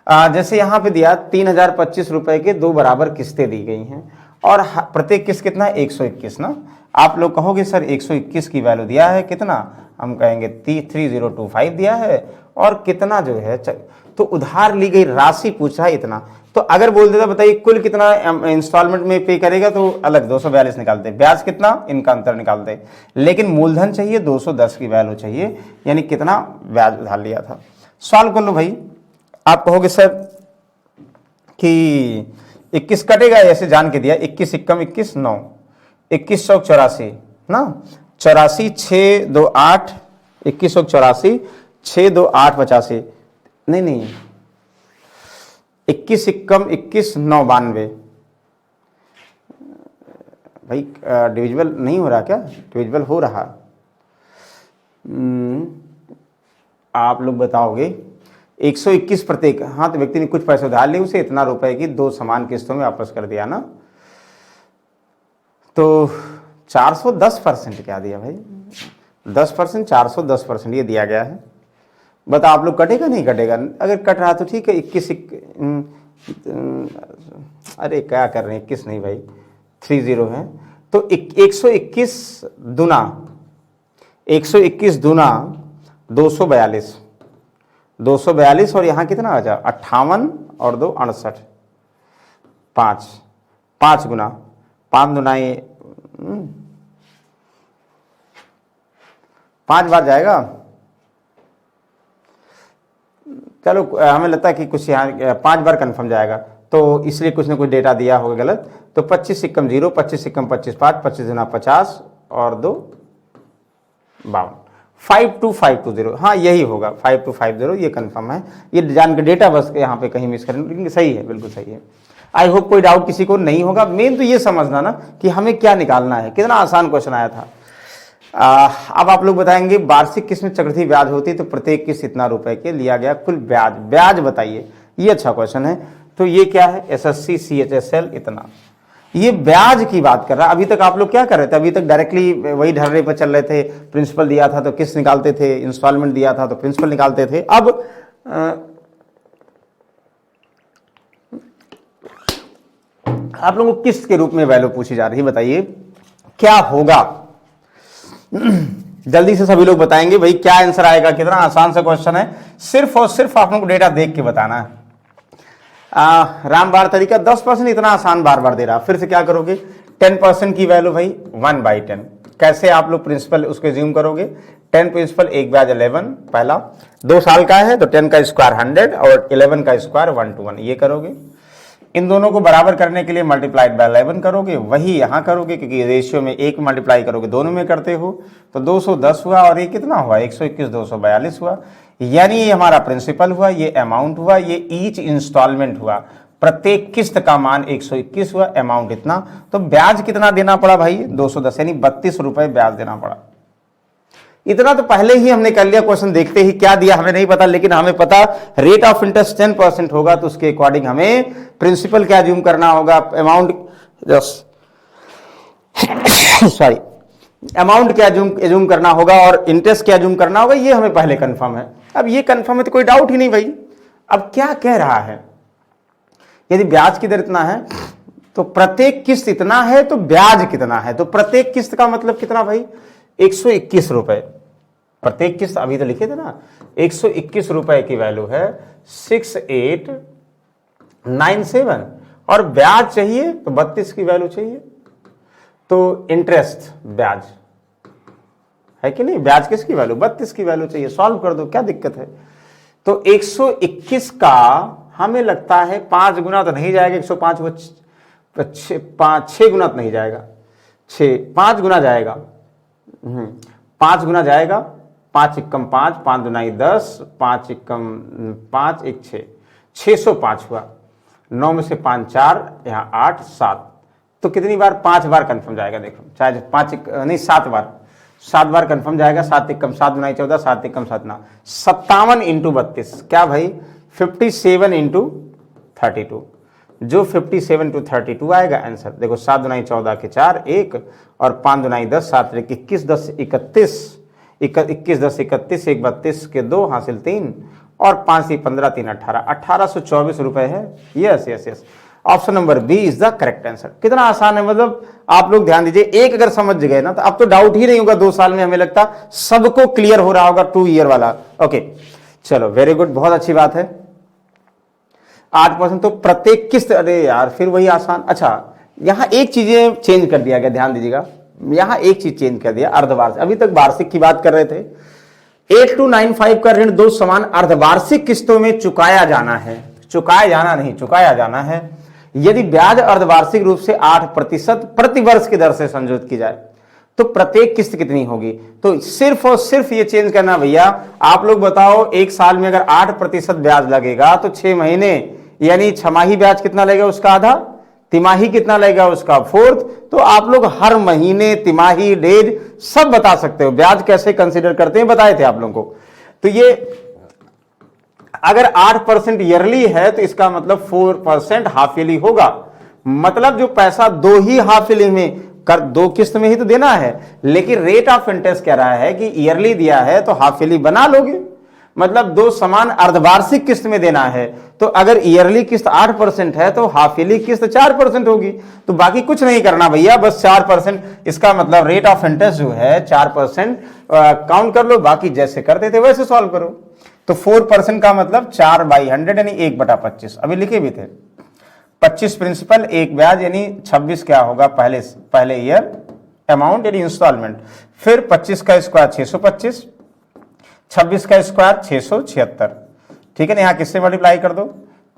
A: जैसे यहाँ पे दिया 3025 रुपए के 2 बराबर किस्तें दी गई हैं, और प्रत्येक किस्त कितना? 121 ना। आप लोग कहोगे सर 121 की वैल्यू दिया है कितना? हम कहेंगे 3025 दिया है, और कितना जो है तो उधार ली गई राशि पूछा है इतना। तो अगर बोल देता बताइए कुल कितना इंस्टॉलमेंट में पे करेगा, तो अलग 242 निकालते, ब्याज कितना, इनका अंतर निकालते, लेकिन मूलधन चाहिए 210 की वैल्यू चाहिए, यानी कितना ब्याज उधार लिया था। सॉल्व कर लो भाई। आप कहोगे सर कि 21 कटेगा, ऐसे जान के दिया, 21 इक्कम 21 9, 21 चौक 84 ना, 84 6 2 8, 21 चौक 84, 6 2 8 85, नहीं 21 इक्कम 21 9 92। भाई डिविजिबल नहीं हो रहा क्या? डिविजिबल हो रहा। आप लोग बताओगे 121 प्रत्येक, हाँ, तो व्यक्ति ने कुछ पैसे उधार लिए, उसे इतना रुपए की 2 समान किस्तों में वापस कर दिया ना, तो 410% क्या दिया भाई? 10%, 410% ये दिया गया है। बता आप लोग कटेगा नहीं कटेगा? अगर कट रहा तो ठीक है। 21 अरे क्या कर रहे हैं, 21 नहीं भाई, 30 है, तो 121 दुना 242, 242, और यहाँ कितना आ जाए 58 और 2 68, 5 गुना 5 दुनाई 5 बार जाएगा। चलो हमें लगता है कि कुछ यहाँ 5 बार कन्फर्म जाएगा, तो इसलिए कुछ ना कुछ डेटा दिया होगा गलत। तो 25 इक्कम 0, 25 इक्कम 25 5, 25 गुना 50 और 2 52, 52520, हाँ यही होगा 5250, ये कन्फर्म है। ये जान के डेटा बस यहाँ पे कहीं मिस करें, लेकिन सही है, बिल्कुल सही है। आई होप कोई डाउट किसी को नहीं होगा। मेन तो ये समझना ना कि हमें क्या निकालना है। कितना आसान क्वेश्चन आया था। अब आप लोग बताएंगे वार्षिक किस्त में चक्रवृद्धि ब्याज होती है, तो प्रत्येक किस्त इतना रुपए के लिया गया कुल ब्याज बताइए। ये अच्छा क्वेश्चन है। तो ये क्या है? एसएससी CHSL इतना, ये ब्याज की बात कर रहा है। अभी तक आप लोग क्या कर रहे थे? अभी तक डायरेक्टली वही ढर्रे पर चल रहे थे। प्रिंसिपल दिया था तो किस्त निकालते थे, इंस्टॉलमेंट दिया था तो प्रिंसिपल निकालते थे। अब आप लोगों को किस्त के रूप में वैल्यू पूछी जा रही है, बताइए क्या होगा? जल्दी से सभी लोग बताएंगे भाई क्या आंसर आएगा। कितना आसान सा क्वेश्चन है, सिर्फ और सिर्फ आप लोगों को डेटा देख के बताना है। रामबाण तरीका 10%, इतना आसान बार बार दे रहा। फिर से क्या करोगे? 10% की वैल्यू भाई 1/10। कैसे आप लोग प्रिंसिपल उसके ज्यूम करोगे? 10 प्रिंसिपल, एक ब्याज 11, पहला 2 साल का है तो 10 का स्क्वायर 100 और 11 का स्क्वायर 1 to 1, ये करोगे। इन दोनों को बराबर करने के लिए मल्टीप्लाइड बाय 11 करोगे, वही यहाँ करोगे क्योंकि रेशियो में एक मल्टीप्लाई करोगे दोनों में करते हो, तो 210 हुआ और ये कितना हुआ 121 242 हुआ। यानी ये हमारा प्रिंसिपल हुआ, ये अमाउंट हुआ, ये ईच इंस्टॉलमेंट हुआ, प्रत्येक किस्त का मान 121 हुआ, अमाउंट इतना। तो ब्याज कितना देना पड़ा भाई 210, यानी 32 रुपए ब्याज देना पड़ा। इतना तो पहले ही हमने कर लिया, क्वेश्चन देखते ही क्या दिया हमें नहीं पता, लेकिन हमें पता रेट ऑफ इंटरेस्ट 10% होगा, तो उसके अकॉर्डिंग हमें प्रिंसिपल क्या ज्यूम करना होगा, अमाउंट सॉरी अमाउंट क्या ज्यूम करना होगा और इंटरेस्ट क्या ज्यूम करना होगा, ये हमें पहले कंफर्म है। अब ये कंफर्म है तो कोई डाउट ही नहीं भाई। अब क्या कह रहा है, यदि ब्याज की दर इतना है तो प्रत्येक किस्त इतना है तो ब्याज कितना है, तो प्रत्येक किस्त का मतलब कितना भाई 121 रुपए प्रत्येक किस्त, अभी तो लिखे थे ना 121 रुपए की वैल्यू है 6897 और ब्याज चाहिए तो 32 की वैल्यू चाहिए, तो इंटरेस्ट ब्याज है कि नहीं, ब्याज किसकी वैल्यू 32 की वैल्यू चाहिए, सॉल्व कर दो क्या दिक्कत है। तो 121 का हमें लगता है 5 गुना तो नहीं जाएगा, 105 6 गुना तो नहीं जाएगा, 5 गुना जाएगा, 5 गुना जाएगा, 5 एकम 5, 5 दुनाई 10, 5 एकम 5 1 6, 605 हुआ, 9 में से 5 4, यहाँ 8 7, तो कितनी बार 5 बार कंफर्म जाएगा, देखो चाहे 5 नहीं 7 बार कंफर्म जाएगा, 7 एकम 7 दुनाई 14, 7 एकम 7 ना 57 इंटू 32 क्या भाई 57 इंटू 32, जो 57 टू 32 आएगा आंसर। देखो 7 दुनाई 14 के 4 1 और 5 दुनाई 10 7 21 10 31 21 10 31 1 32 के 2 हासिल 3 और 5 से 15 3 18 1824 रुपए है। Yes yes yes, option number B is the correct answer. कितना आसान है, मतलब आप लोग ध्यान दीजिए, एक अगर समझ गए ना तो अब तो डाउट ही नहीं होगा, 2 साल में हमें लगता सबको क्लियर हो रहा होगा 2 ईयर वाला। ओके चलो वेरी गुड, बहुत अच्छी बात है। 8% तो प्रत्येक किस्त, अरे यार फिर वही आसान। अच्छा यहां एक चीजें चेंज कर दिया गया, ध्यान दीजिएगा, यहां एक चीज चेंज कर दिया, अर्धवार्षिक। अभी तक वार्षिक की बात कर रहे थे। 8295 का ऋण 2 समान अर्धवार्षिक किस्तों में चुकाया जाना है, चुकाया जाना नहीं चुकाया जाना है। यदि ब्याज अर्धवार्षिक रूप से 8% प्रति वर्ष की दर से संशोधित की जाए तो प्रत्येक किस्त कितनी होगी। तो सिर्फ और सिर्फ ये चेंज करना भैया। आप लोग बताओ, एक साल में अगर 8% ब्याज लगेगा तो 6 महीने यानी छमाही ब्याज कितना लगेगा, उसका आधा, तिमाही कितना लगेगा, उसका फोर्थ। तो आप लोग हर महीने, तिमाही, डेज सब बता सकते हो, ब्याज कैसे कंसीडर करते हैं बताए थे आप लोगों को। तो ये अगर 8% ईयरली है तो इसका मतलब 4% हाफ ईयरली होगा, मतलब जो पैसा 2 ही हाफ ईयरली में कर 2 किस्त में ही तो देना है, लेकिन रेट ऑफ इंटरेस्ट कह रहा है कि ईयरली दिया है तो हाफ ईयरली बना लोगे, मतलब 2 समान अर्धवार्षिक किस्त में देना है। तो अगर ईयरली किस्त 8% है तो हाफ ईयरली किस्त 4% होगी। तो बाकी कुछ नहीं करना भैया, बस 4%, इसका मतलब रेट ऑफ इंटरेस्ट जो है 4% काउंट कर लो, बाकी जैसे करते थे वैसे सॉल्व करो। तो 4% का मतलब 4/100 यानी 1/25, अभी लिखे भी थे। 25 प्रिंसिपल 1 ब्याज यानी 26 क्या होगा पहले ईयर अमाउंट यानी इंस्टॉलमेंट, फिर 25 का स्क्वायर 625, 26 का स्क्वायर 676, ठीक है ना। यहाँ किससे मल्टीप्लाई कर दो,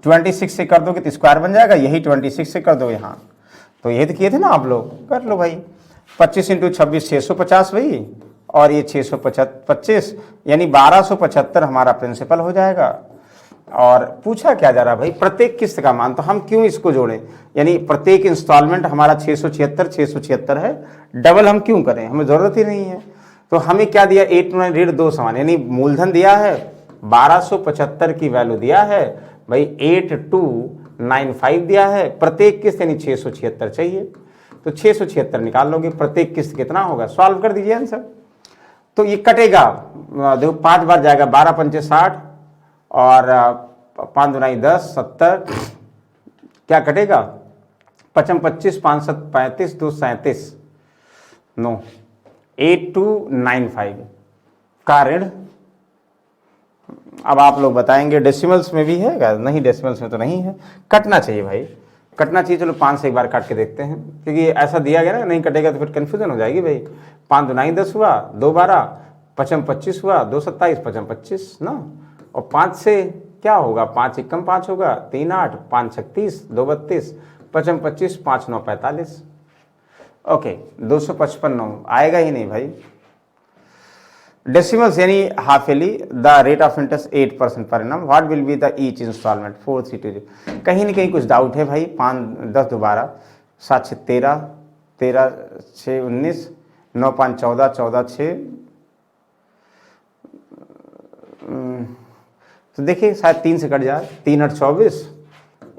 A: 26 से कर दो कि स्क्वायर बन जाएगा, यही 26 से कर दो यहाँ, तो यही तो किए थे ना आप लोग, कर लो भाई। 25 इंटू 26 650 भाई, और ये 625 यानी 1275 हमारा प्रिंसिपल हो जाएगा। और पूछा क्या जा रहा भाई, प्रत्येक किस्त का मान, तो हम क्यों इसको जोड़ें, यानी प्रत्येक इंस्टॉलमेंट हमारा 676 है, डबल हम क्यों करें, हमें जरूरत ही नहीं है। तो हमें क्या दिया, 8 ऋण 2 समान, यानी मूलधन दिया है 1275 की वैल्यू दिया है भाई, 8295 दिया है, प्रत्येक किस्त यानी 676 चाहिए, तो 676 निकाल लोगे, प्रत्येक किस्त कितना होगा, सॉल्व कर दीजिए आंसर। तो ये कटेगा, देखो 5 बार जाएगा, 12 पंचे 60 और 5 दुनाई 10 70, क्या कटेगा 55 25 5 7 35 2 37 9 8295 का ऋण। अब आप लोग बताएंगे डेसिमल्स में भी है क्या, नहीं डेसिमल्स में तो नहीं है, कटना चाहिए भाई, कटना चाहिए। चलो 5 से एक बार काट के देखते हैं, क्योंकि ऐसा दिया गया ना, नहीं कटेगा तो फिर कंफ्यूजन हो जाएगी भाई। 5 दुनाई 10 हुआ, 2 12, 55 25 हुआ, 2 27 55 25 ना, और 5 से क्या होगा, 5 एकम 5 होगा, 3 8, 5 36, 2 32, 5 25, 5 9 45। ओके, 255 9 आएगा ही नहीं भाई। डेसिमल्स यानी half yearly, the rate of interest 8% per annum, what will be the each instalment 4320। कहीं ना कहीं कुछ डाउट है भाई। 5 10 दोबारा, 7 6 13, 13 6 19, 9 5 14, 14 6, तो देखिए शायद 3 से कट जाए। 3 8 24,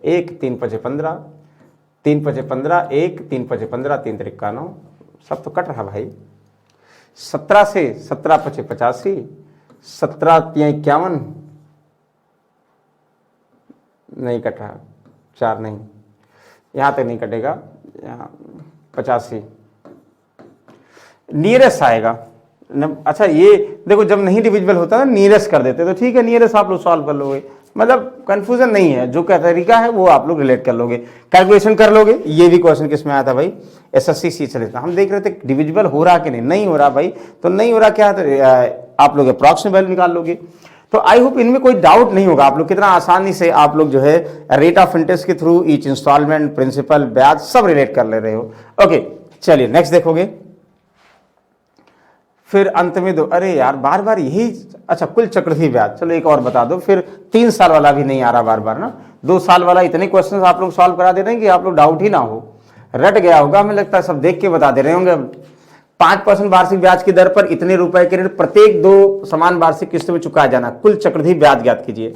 A: 1 3 5 15, 3 5 15, 1 3 5 15, 3 3 91, सब तो कट रहा भाई। 17 से 17 5 85, 17 3 51, नहीं कट रहा, 4 नहीं, यहाँ तक नहीं कटेगा, यहाँ 85 नियरेस्ट आएगा। अच्छा ये देखो, जब नहीं डिविजिबल होता ना नियरेस्ट कर देते तो ठीक है, नियरेस्ट आप लोग सॉल्व कर लोगे, मतलब कंफ्यूजन नहीं है, जो का तरीका है वो आप लोग रिलेट कर लोगे, कैलकुलेशन कर लोगे। ये भी क्वेश्चन किस में आया था भाई, एसएससी सी चले था, हम देख रहे थे डिविजिबल हो रहा कि नहीं हो रहा भाई, तो नहीं हो रहा क्या तो आप लोग अप्रॉक्सिमेट वैल्यू निकाल लोगे। तो आई होप इनमें कोई डाउट नहीं होगा, आप लोग कितना आसानी से आप लोग जो है रेट ऑफ इंटरेस्ट के थ्रू ईच इंस्टॉलमेंट, प्रिंसिपल, ब्याज सब रिलेट कर ले रहे हो। ओके चलिए नेक्स्ट देखोगे, फिर अंत में दो, अरे यार बार बार यही, अच्छा कुल चक्रवृद्धि ब्याज, चलो एक और बता दो, फिर 3 साल वाला भी नहीं आ रहा बार बार ना, 2 साल वाला इतने क्वेश्चन आप लोग सॉल्व करा दे रहे हैं कि आप लोग डाउट ही ना हो, रट गया होगा हमें लगता है, सब देख के बता दे रहे होंगे। 5% वार्षिक ब्याज की दर पर इतने रुपए के ऋण प्रत्येक 2 समान वार्षिक किस्तों में चुकाया जाना, कुल चक्रवृद्धि ब्याज ज्ञात कीजिए।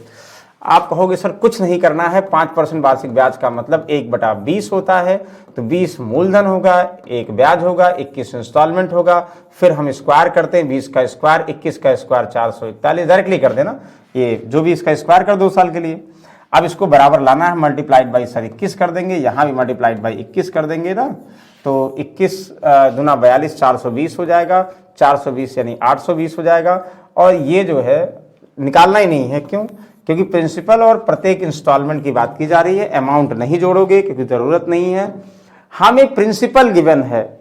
A: आप कहोगे सर कुछ नहीं करना है, 5% वार्षिक ब्याज का मतलब 1/20 होता है, तो 20 मूलधन होगा, 1 ब्याज होगा, 21 इंस्टॉलमेंट होगा, फिर हम स्क्वायर करते हैं, 20 का स्क्वायर 21 का स्क्वायर 441, डायरेक्टली कर देना, ये जो भी इसका स्क्वायर कर 2 साल के लिए। अब इसको बराबर लाना है, मल्टीप्लाइड बाई सर 21 कर देंगे, यहाँ भी मल्टीप्लाइड बाई 21 कर देंगे ना, तो 21 दूना 42, 420 हो जाएगा, 420 यानी 820 हो जाएगा। और ये जो है निकालना ही नहीं है, क्यों, क्योंकि प्रिंसिपल और प्रत्येक इंस्टॉलमेंट की बात की जा रही है, अमाउंट नहीं जोड़ोगे क्योंकि जरूरत नहीं है। हमें प्रिंसिपल गिवन है,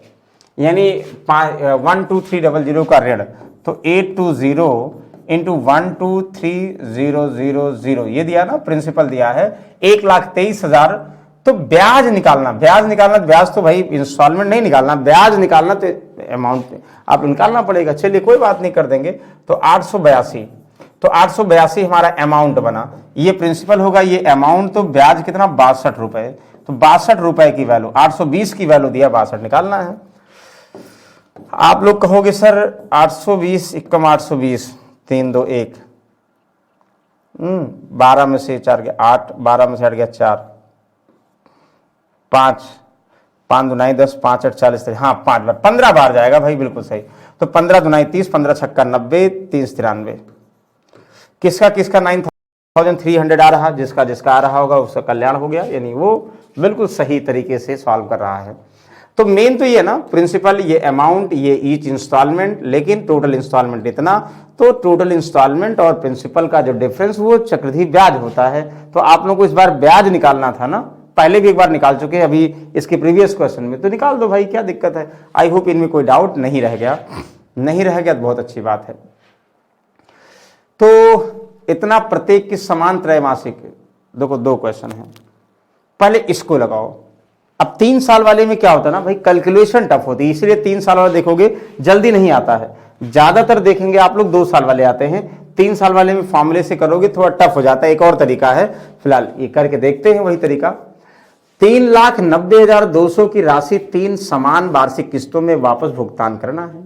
A: यानी 12300 का ऋण, तो 820 इंटू 123,000 ये दिया ना, प्रिंसिपल दिया है 1,23,000, तो ब्याज निकालना, ब्याज तो भाई इंस्टॉलमेंट नहीं निकालना, ब्याज निकालना, तो अमाउंट आप निकालना पड़ेगा। चलिए कोई बात नहीं, कर देंगे, तो 882, तो 882 हमारा अमाउंट बना, ये प्रिंसिपल होगा, ये अमाउंट, तो ब्याज कितना 62 रुपए, तो 62 रुपए की वैल्यू, 820 की वैल्यू दिया, 62 निकालना है। आप लोग कहोगे सर 820 एकम 820, 3 2 1, 12 में से 4 गया 8, 12 में से हट गया 4, 5 5 दुनाई 10, 5 8 40, हाँ 5 बार, 15 बार जाएगा भाई, बिल्कुल सही। तो 15 दुनाई 30, 15 छक्का 90, 30 93, किसका 9300 आ रहा, जिसका आ रहा होगा उसका कल्याण हो गया, यानी वो बिल्कुल सही तरीके से सॉल्व कर रहा है। तो मेन तो ये ना, प्रिंसिपल, ये अमाउंट, ये ईच इंस्टॉलमेंट, लेकिन टोटल इंस्टॉलमेंट इतना, तो टोटल इंस्टॉलमेंट और प्रिंसिपल का जो डिफरेंस वो चक्रवृद्धि ब्याज होता है। तो आप लोगों को इस बार ब्याज निकालना था ना, पहले भी एक बार निकाल चुके हैं, अभी इसके प्रीवियस क्वेश्चन में, तो निकाल दो भाई, क्या दिक्कत है। आई होप इनमें कोई डाउट नहीं रह गया, तो बहुत अच्छी बात है। तो इतना प्रत्येक की समान त्रैमासिक, देखो 2 क्वेश्चन है, पहले इसको लगाओ। अब 3 साल वाले में क्या होता है ना भाई, कैलकुलेशन टफ होती है, इसलिए 3 साल वाला देखोगे जल्दी नहीं आता है, ज्यादातर देखेंगे आप लोग 2 साल वाले आते हैं, 3 साल वाले में फॉर्मूले से करोगे थोड़ा टफ हो जाता है। एक और तरीका है, फिलहाल ये करके देखते हैं वही तरीका। 3,90,200 की राशि 3 समान वार्षिक किस्तों में वापस भुगतान करना है।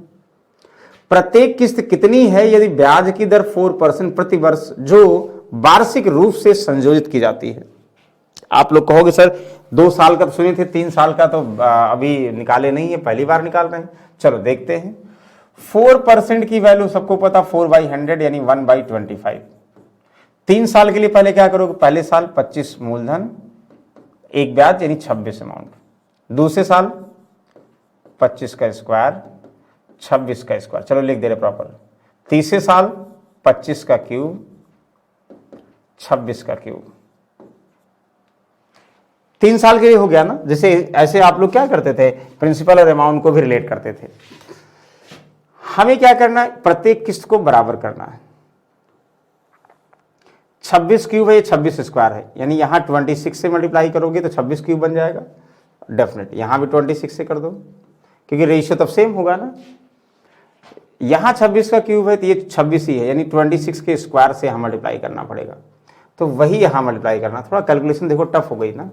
A: प्रत्येक किस्त कितनी है यदि ब्याज की दर 4% प्रति वर्ष जो वार्षिक रूप से संयोजित की जाती है। आप लोग कहोगे सर 2 साल का तो सुने थे, 3 साल का तो अभी निकाले नहीं है, पहली बार निकाल रहे हैं। चलो देखते हैं। 4% की वैल्यू सबको पता, 4/100 यानी 1/25। 3 साल के लिए पहले क्या करोगे, पहले साल 25 मूलधन, 1 ब्याज यानी 26 अमाउंट। दूसरे साल 25 का स्क्वायर, 26 का स्क्वायर, चलो लिख दे रहे प्रॉपर। तीसरे साल 25 का क्यूब, 26 का क्यूब। 3 साल के लिए हो गया ना। जैसे ऐसे आप लोग क्या करते थे, प्रिंसिपल और अमाउंट को भी रिलेट करते थे। हमें क्या करना है, प्रत्येक किस्त को बराबर करना है। 26 क्यूब है, ये 26 स्क्वायर है, यानी यहाँ 26 से मल्टीप्लाई करोगे तो 26 क्यूब बन जाएगा। डेफिनेट यहाँ भी 26 से कर दो, क्योंकि रेशियो तब सेम होगा ना। यहाँ 26 का क्यूब है तो ये 26 ही है, यानी 26 के स्क्वायर से यहाँ मल्टीप्लाई करना पड़ेगा, तो वही यहाँ मल्टीप्लाई करना। थोड़ा कैलकुलेशन देखो टफ हो गई ना,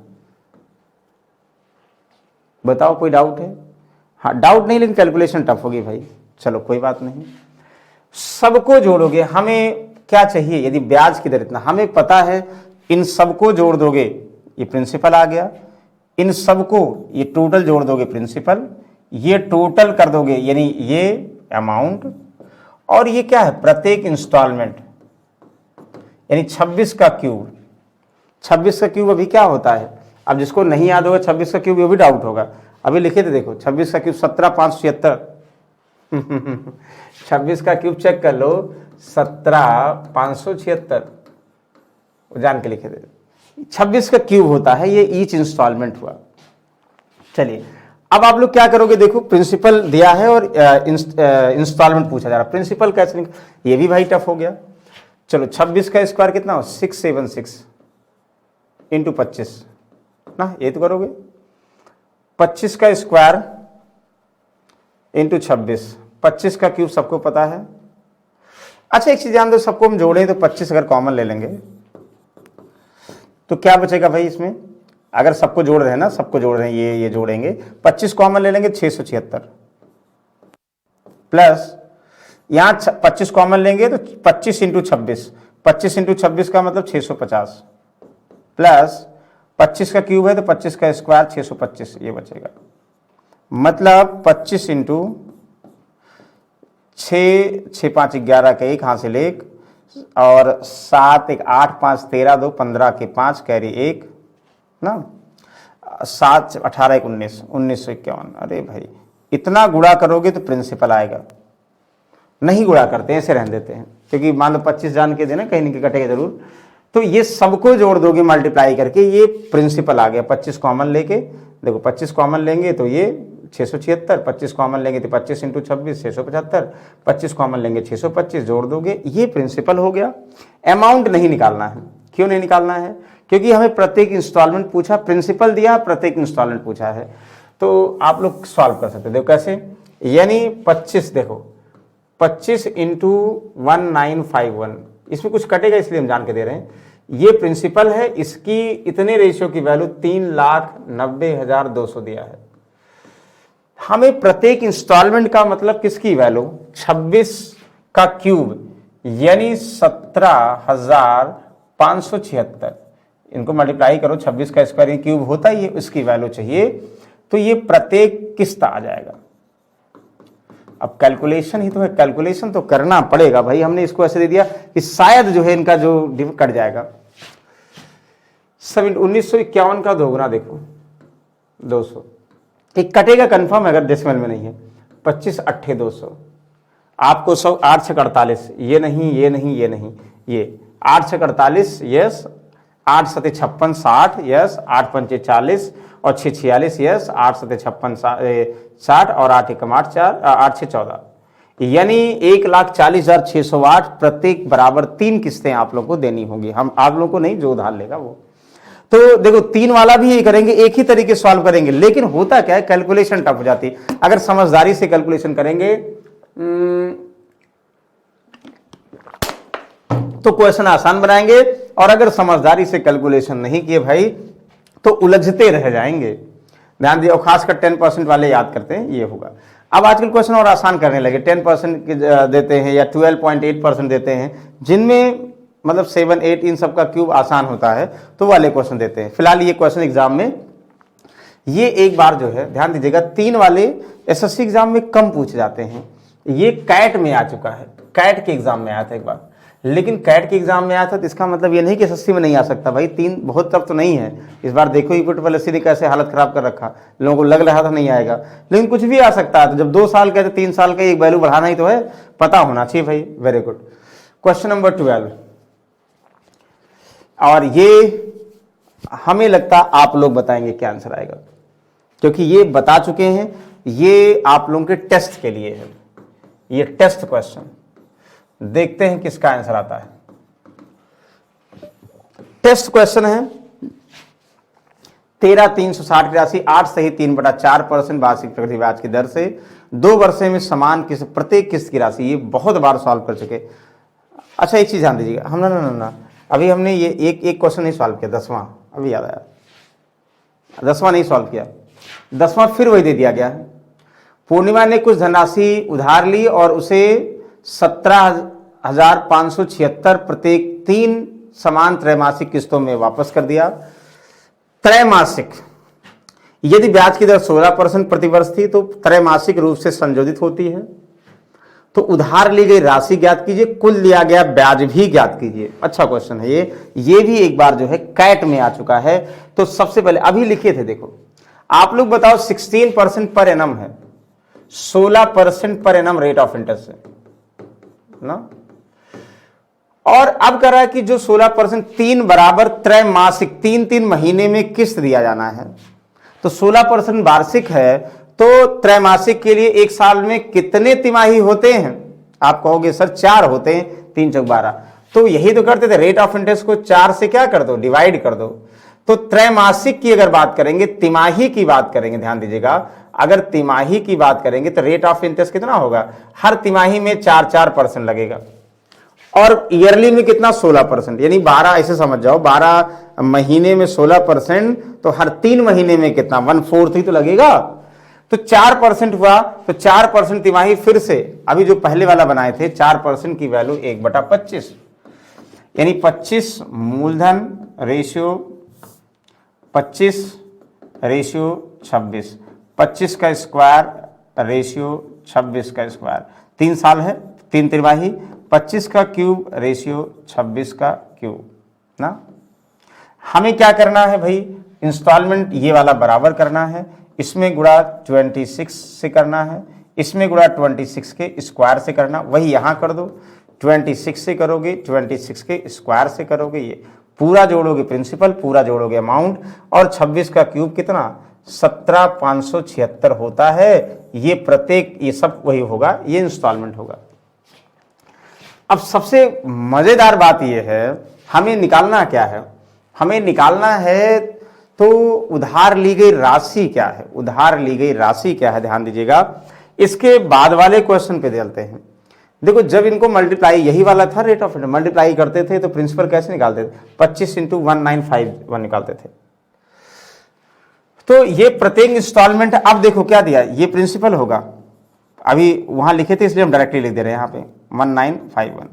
A: बताओ कोई डाउट है? हाँ डाउट नहीं, लेकिन कैलकुलेशन टफ होगी भाई। चलो कोई बात नहीं, सबको जोड़ोगे। हमें क्या चाहिए? यदि ब्याज की दर इतना हमें पता है, इन सबको जोड़ दोगे ये प्रिंसिपल आ गया, इन सबको ये टोटल जोड़ दोगे प्रिंसिपल, ये टोटल कर दोगे यानी ये अमाउंट, और ये क्या है? प्रत्येक इंस्टॉलमेंट, यानी 26 का क्यूब। 26 का क्यूब अभी क्या होता है? अब जिसको नहीं याद होगा 26 का क्यूब, ये भी डाउट होगा, अभी लिखे थे देखो। 26 का क्यूब 17,576 26 का क्यूब चेक कर लो, 17,576 जान के लिखे थे। 26 का क्यूब होता है, ये ईच इंस्टॉलमेंट हुआ। चलिए अब आप लोग क्या करोगे? देखो प्रिंसिपल दिया है और इंस्टॉलमेंट पूछा जा रहा है, प्रिंसिपल कैसे निकाल, ये भी भाई टफ हो गया। चलो 26 का स्क्वायर कितना हो? 676 इंटू 25 ना, ये तो करोगे। 25 का स्क्वायर इंटू 26, 25 का क्यूब सबको पता है। अच्छा एक चीज जान दो, सबको हम जोड़ें तो 25 अगर कॉमन ले लेंगे तो क्या बचेगा भाई इसमें? अगर सबको जोड़ रहे हैं ना, सबको जोड़ रहे हैं, ये जोड़ेंगे, 25 कॉमन ले लेंगे 676, प्लस यहाँ 25 कॉमन लेंगे तो 25 इंटू 26, 25 इंटू 26 का मतलब 650, प्लस 25 का क्यूब है तो 25 का स्क्वायर 625, ये बचेगा। मतलब 25 इंटू 6, 6 5 11 का 1 हासिल 1, और 7 1 8 5 13 2 15 के 5 कैरी 1 ना, 7 18 1 19, 1951। अरे भाई इतना गुणा करोगे तो प्रिंसिपल आएगा। नहीं गुणा करते हैं, ऐसे रहने देते हैं, क्योंकि मान लो 25 जान के देना, कहीं नहीं कटेगा जरूर। तो ये सबको जोड़ दोगे मल्टीप्लाई करके, ये प्रिंसिपल आ गया। 25 कॉमन लेके देखो, 25 कॉमन लेंगे तो ये 676, 25 कॉमन लेंगे तो 25 इंटू 26 675, 25 कॉमन लेंगे 625, जोड़ दोगे, ये प्रिंसिपल हो गया। अमाउंट नहीं निकालना है। क्यों नहीं निकालना है? क्योंकि हमें प्रत्येक इंस्टॉलमेंट पूछा, प्रिंसिपल दिया, प्रत्येक इंस्टॉलमेंट पूछा है। तो आप लोग सॉल्व कर सकते हो। देखो कैसे, यानी 25 देखो 25 इंटू 1951, इसमें कुछ कटेगा इसलिए हम जान के दे रहे हैं। ये प्रिंसिपल है, इसकी इतने रेशियो की वैल्यू 3,90,200 दिया है। हमें प्रत्येक इंस्टॉलमेंट का मतलब किसकी वैल्यू? 26 का क्यूब यानी 17,576, इनको मल्टीप्लाई करो, 26 का स्क्वायर क्यूब होता ही है, उसकी वैल्यू चाहिए, तो ये प्रत्येक किस्त आ जाएगा। अब कैलकुलेशन ही तो है, कैलकुलेशन तो करना पड़ेगा भाई। हमने इसको ऐसे दे दिया कि शायद जो है इनका जो कट जाएगा। 1951 का दोगुना देखो 200, एक कटेगा कंफर्म अगर डेसिमल में नहीं है। 25 8 200, आपको 100 8 6 48, ये नहीं ये नहीं ये नहीं, ये 8 6 48 यस, 8 7 56 60 यस, 8 5 40 और 6 46 यस, 8 7 56 60 और 8 1 8 4 8 6 14, यानी 1,40,608 प्रत्येक बराबर 3 किस्तें आप लोगों को देनी होगी। हम आप लोगों को नहीं, जो उधार लेगा वो। तो देखो 3 वाला भी यही करेंगे, एक ही तरीके सॉल्व करेंगे, लेकिन होता क्या है, कैलकुलेशन टफ हो जाती है। अगर समझदारी से कैलकुलेशन करेंगे तो क्वेश्चन आसान बनाएंगे, और अगर समझदारी से कैलकुलेशन नहीं किए भाई तो उलझते रह जाएंगे। ध्यान दिए, और खासकर 10% वाले याद करते हैं, ये होगा। अब आजकल क्वेश्चन और आसान करने लगे, 10% देते हैं या 12.8% देते हैं, जिनमें मतलब 7 8 इन सब का क्यूब आसान होता है, तो वाले क्वेश्चन देते हैं। फिलहाल ये क्वेश्चन एग्जाम में, ये एक बार जो है ध्यान दीजिएगा, 3 वाले एसएससी एग्जाम में कम पूछे जाते हैं। ये कैट में आ चुका है, कैट के एग्जाम में आया था एक बार, लेकिन कैट के एग्जाम में आया था तो इसका मतलब ये नहीं कि एसएससी में नहीं आ सकता भाई। 3 बहुत टफ तो नहीं है। इस बार देखो यूपी पॉलिसी ने कैसे हालत खराब कर रखा, लोगों को लग रहा था नहीं आएगा, लेकिन कुछ भी आ सकता है। तो जब 2 साल का है तो 3 साल का एक वैल्यू बढ़ाना ही तो है, पता होना चाहिए भाई। Very good. क्वेश्चन नंबर 12, और ये हमें लगता आप लोग बताएंगे क्या आंसर आएगा, क्योंकि ये बता चुके हैं, ये आप लोगों के टेस्ट के लिए है, ये टेस्ट क्वेश्चन। देखते हैं किसका आंसर आता है। टेस्ट क्वेश्चन है 13,360 की राशि 8 सही 3/4% वार्षिक चक्रवृद्धि ब्याज की दर से 2 वर्षों में समान किस्त प्रत्येक किस्त की राशि, ये बहुत बार सॉल्व कर चुके। अच्छा एक चीज ध्यान दीजिएगा, हम ना अभी हमने ये एक क्वेश्चन नहीं सॉल्व किया, 10वां अभी याद आया, 10वां नहीं सॉल्व किया, 10वां फिर वही दे दिया गया है। पूर्णिमा ने कुछ धनराशि उधार ली और उसे 17,576 प्रत्येक 3 समान त्रैमासिक किस्तों में वापस कर दिया। त्रैमासिक, यदि ब्याज की दर 16% प्रतिवर्ष थी तो त्रैमासिक रूप से संशोधित होती है। तो उधार ली गई राशि ज्ञात कीजिए, कुल लिया गया ब्याज भी ज्ञात कीजिए। अच्छा क्वेश्चन है ये भी एक बार जो है कैट में आ चुका है। तो सबसे पहले अभी लिखे थे, देखो आप लोग बताओ 16% पर एनम है, 16% per annum rate of interest है ना, और अब कर रहा है कि जो 16% 3 बराबर त्रैमासिक 3 महीने में किस्त दिया जाना है। तो 16% वार्षिक है तो त्रैमासिक के लिए एक साल में कितने तिमाही होते हैं? आप कहोगे सर 4 होते हैं, 3 चौक 12। तो यही तो करते थे, रेट ऑफ इंटरेस्ट को 4 से क्या कर दो, डिवाइड कर दो। तो त्रैमासिक की अगर बात करेंगे, तिमाही की बात करेंगे, ध्यान दीजिएगा, अगर तिमाही की बात करेंगे तो रेट ऑफ इंटरेस्ट कितना होगा, हर तिमाही में 4% लगेगा, और ईयरली में कितना 16%, यानी 12, ऐसे समझ जाओ 12 महीने में 16%, तो हर 3 महीने में कितना 1/4 ही तो लगेगा। तो 4% हुआ, तो 4% तिमाही। फिर से अभी जो पहले वाला बनाए थे 4% की वैल्यू 1/25, यानी 25 मूलधन रेशियो 25 रेशियो 26, 25 का स्क्वायर रेशियो 26 का स्क्वायर, 3 साल है 3 तिमाही, 25 का क्यूब रेशियो 26 का क्यूब ना। हमें क्या करना है भाई, इंस्टॉलमेंट ये वाला बराबर करना है, इसमें गुणा 26 से करना है, इसमें गुणा 26 के स्क्वायर से करना, वही यहां कर दो, 26 से करोगे 26 के स्क्वायर से करोगे, ये पूरा जोड़ोगे प्रिंसिपल, पूरा जोड़ोगे अमाउंट, और 26 का क्यूब कितना 17,576 होता है। ये प्रत्येक, ये सब वही होगा, ये इंस्टॉलमेंट होगा। अब सबसे मजेदार बात यह है, हमें निकालना क्या है, हमें निकालना है तो उधार ली गई राशि क्या है, उधार ली गई राशि क्या है, ध्यान दीजिएगा। इसके बाद वाले क्वेश्चन पे चलते हैं। देखो जब इनको मल्टीप्लाई, यही वाला था रेट ऑफ इंटरेस्ट, मल्टीप्लाई करते थे तो प्रिंसिपल कैसे निकालते थे, 25 × 1951 निकालते थे। तो ये प्रत्येक इंस्टॉलमेंट, अब देखो क्या दिया, ये प्रिंसिपल होगा, अभी वहां लिखे थे इसलिए हम डायरेक्टली लिख दे रहे हैं यहाँ पे 1951,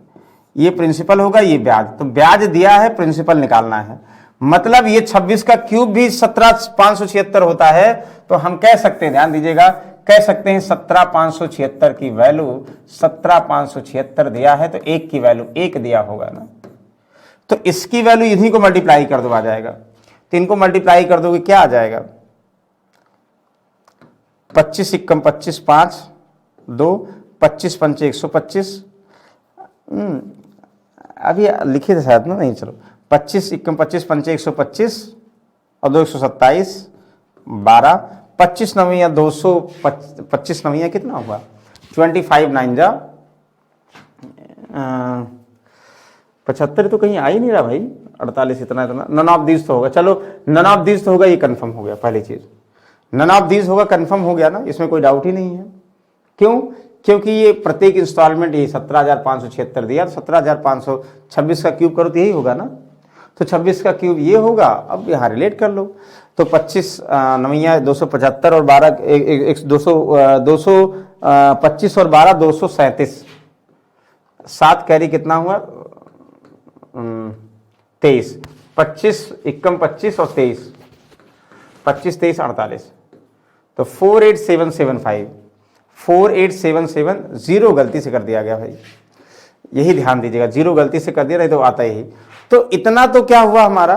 A: ये प्रिंसिपल होगा, ये ब्याज, तो ब्याज दिया है, प्रिंसिपल निकालना है, मतलब ये 26 का क्यूब भी 17,576 होता है। तो हम कह सकते हैं, ध्यान दीजिएगा, कह सकते हैं 17,576 की वैल्यू 17,576 दिया है, तो 1 की वैल्यू 1 दिया होगा ना, तो इसकी वैल्यू इन्हीं को मल्टीप्लाई कर दो, आ जाएगा। तो इनको मल्टीप्लाई कर दोगे क्या आ जाएगा, 25 × 25 5 2, 25 × 5 125, अभी लिखे थे शायद ना, नहीं चलो 25 × 25 5 125 और 2 127 12, 25 नवियाँ 200, 25 नवियाँ कितना हुआ 25 9 जा 75, तो कहीं आ ही नहीं रहा भाई, 48 इतना नन ऑफ दीज तो होगा, चलो नन ऑफ दीज तो होगा, ये कंफर्म हो गया, पहली चीज नन ऑफ दीज होगा, कंफर्म हो गया ना, इसमें कोई डाउट ही नहीं है। क्यों, क्योंकि ये प्रत्येक इंस्टॉलमेंट ये 17,576 दिया, 17,526 का क्यूब करो तो यही होगा ना, तो 26 का क्यूब ये होगा। अब यहाँ रिलेट कर लो, तो 25 नवियाँ 275 और 12 225 और 12 237, 7 कैरी कितना हुआ 23, 25 × 25 और 23, 25 23 48, तो 48775, 4877, 0 गलती से कर दिया गया भाई, यही ध्यान दीजिएगा, 0 गलती से कर दिया, नहीं तो आता ही। तो इतना तो क्या हुआ हमारा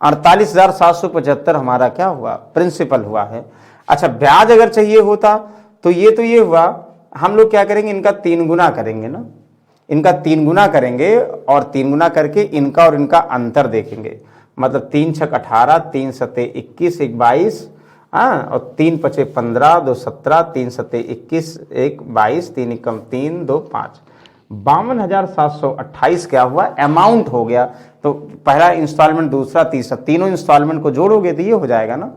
A: 48,775 हमारा क्या हुआ, प्रिंसिपल हुआ है। अच्छा ब्याज अगर चाहिए होता तो ये हुआ, हम लोग क्या करेंगे, इनका 3 गुना करेंगे ना, इनका 3 गुना करेंगे, और 3 गुना करके इनका और इनका अंतर देखेंगे, मतलब 3 × 6 = 18, 3 × 7 = 21, 1 22, और 3 × 5 = 15, 2 17, 3 × 7 = 21, 1 22, 3 × 1 3, 2 5, 52,728 क्या हुआ, अमाउंट हो गया। तो पहला इंस्टॉलमेंट, दूसरा, तीसरा, तीनों इंस्टॉलमेंट को जोड़ोगे तो ये हो जाएगा ना।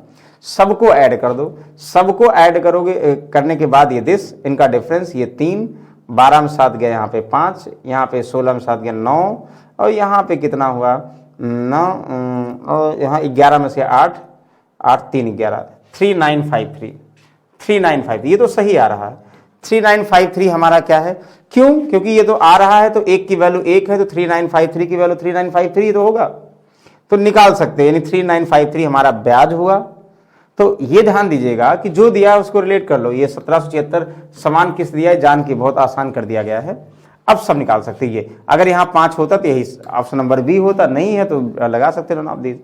A: सबको ऐड कर दो, सबको ऐड करोगे, करने के बाद ये दिस, इनका डिफरेंस ये 3, 12 में 7 गया, यहाँ पे 5, यहाँ पे 16 में 7 गया 9, और यहाँ पे कितना हुआ 9, और यहाँ 11 में से 8, 8 3 11, 3953, 395, ये तो सही आ रहा है। 3953 हमारा क्या है, क्यों, क्योंकि ये तो आ रहा है तो एक की वैल्यू 1 है, तो 3953 की वैल्यू 3953 तो होगा, तो निकाल सकते हैं, यानी 3953 हमारा ब्याज हुआ। तो ये ध्यान दीजिएगा कि जो दिया है उसको रिलेट कर लो। ये 1776 समान किस्त दिया है, जान के बहुत आसान कर दिया गया है। अब सब निकाल सकते हैं ये, अगर यहाँ 5 होता तो यही ऑप्शन नंबर बी होता, नहीं है तो लगा सकते हो ना आप दीजिए।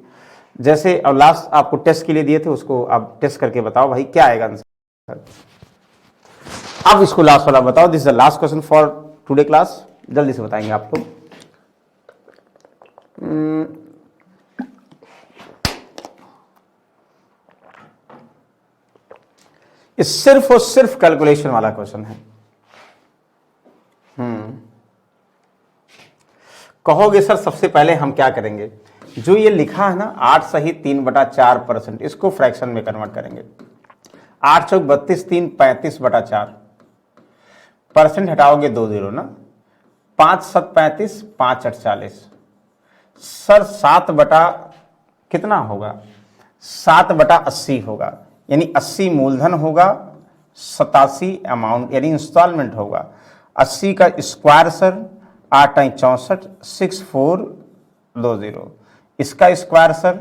A: जैसे अब लास्ट आपको टेस्ट के लिए दिए थे, उसको आप टेस्ट करके बताओ भाई क्या आएगा आंसर। अब इसको लास्ट वाला बताओ, this is the last question for today class, जल्दी से बताएंगे आप लोग। ये सिर्फ और सिर्फ कैलकुलेशन वाला क्वेश्चन है। कहोगे सर सबसे पहले हम क्या करेंगे, जो ये लिखा है ना 8 सही 3/4%, इसको फ्रैक्शन में कन्वर्ट करेंगे। 8 चौक 32, 3 35/4, परसेंट हटाओगे 2 0 ना, 5 7 35, 5 8 40, सर 7 बटा कितना होगा, 7/80 होगा, यानी 80 मूलधन होगा, 87 अमाउंट यानी इंस्टॉलमेंट होगा। 80 का स्क्वायर सर 8 8 64, 6420, इसका स्क्वायर सर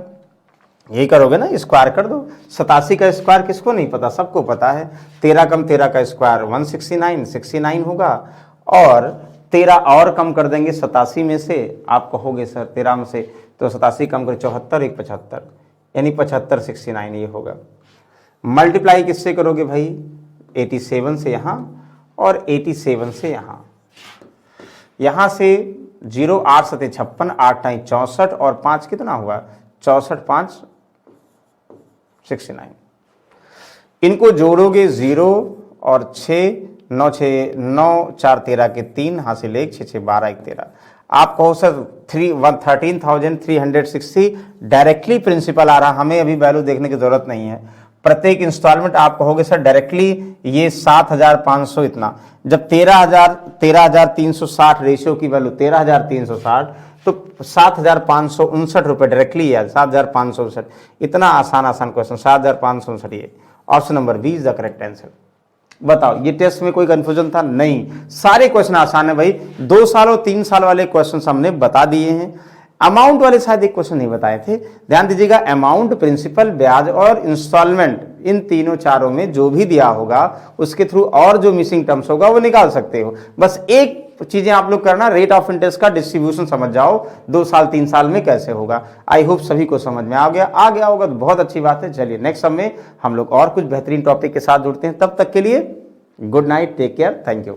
A: यही करोगे ना, स्क्वायर कर दो। 87 का स्क्वायर किसको नहीं पता, सबको पता है। 13 कम 13 का स्क्वायर 169, 69 होगा, और 13 और कम कर देंगे 87 में से, आप कहोगे सर 13 में से तो 87 कम कर 74, 1 75, यानी 75 69 ये होगा। मल्टीप्लाई किससे करोगे भाई, 87 से यहाँ और 87 से यहाँ, यहाँ से 0 8 7 56, 8 9 64 और 5 कितना हुआ 64 5 69, इनको जोड़ोगे 0 और 6 9 6 9 4 13 के 3 हासिल 1 6 6 12 1 13। आप कहो सर 13,360 डायरेक्टली प्रिंसिपल आ रहा, हमें अभी वैल्यू देखने की जरूरत नहीं है। प्रत्येक इंस्टॉलमेंट आप कहोगे सर डायरेक्टली ये 7,500 इतना, जब 13,360 रेशियो की वैल्यू 13,360, तो 7,559 रुपये डायरेक्टली है, 7,559, इतना आसान क्वेश्चन 7,559, ये option number B is the correct answer. बताओ ये टेस्ट में कोई कंफ्यूजन था, नहीं, सारे क्वेश्चन आसान है भाई। 2 साल और 3 साल वाले क्वेश्चन हमने बता दिए हैं। अमाउंट वाले शायद एक क्वेश्चन नहीं बताए थे, ध्यान दीजिएगा। अमाउंट, प्रिंसिपल, ब्याज और इंस्टॉलमेंट, इन तीनों चारों में जो भी दिया होगा उसके थ्रू और जो मिसिंग टर्म्स होगा वो निकाल सकते हो। बस एक चीजें आप लोग करना, रेट ऑफ इंटरेस्ट का डिस्ट्रीब्यूशन समझ जाओ 2 साल 3 साल में कैसे होगा। आई होप सभी को समझ में आ गया होगा तो बहुत अच्छी बात है। चलिए नेक्स्ट समय हम लोग और कुछ बेहतरीन टॉपिक के साथ जुड़ते हैं, तब तक के लिए good night, take care, thank you.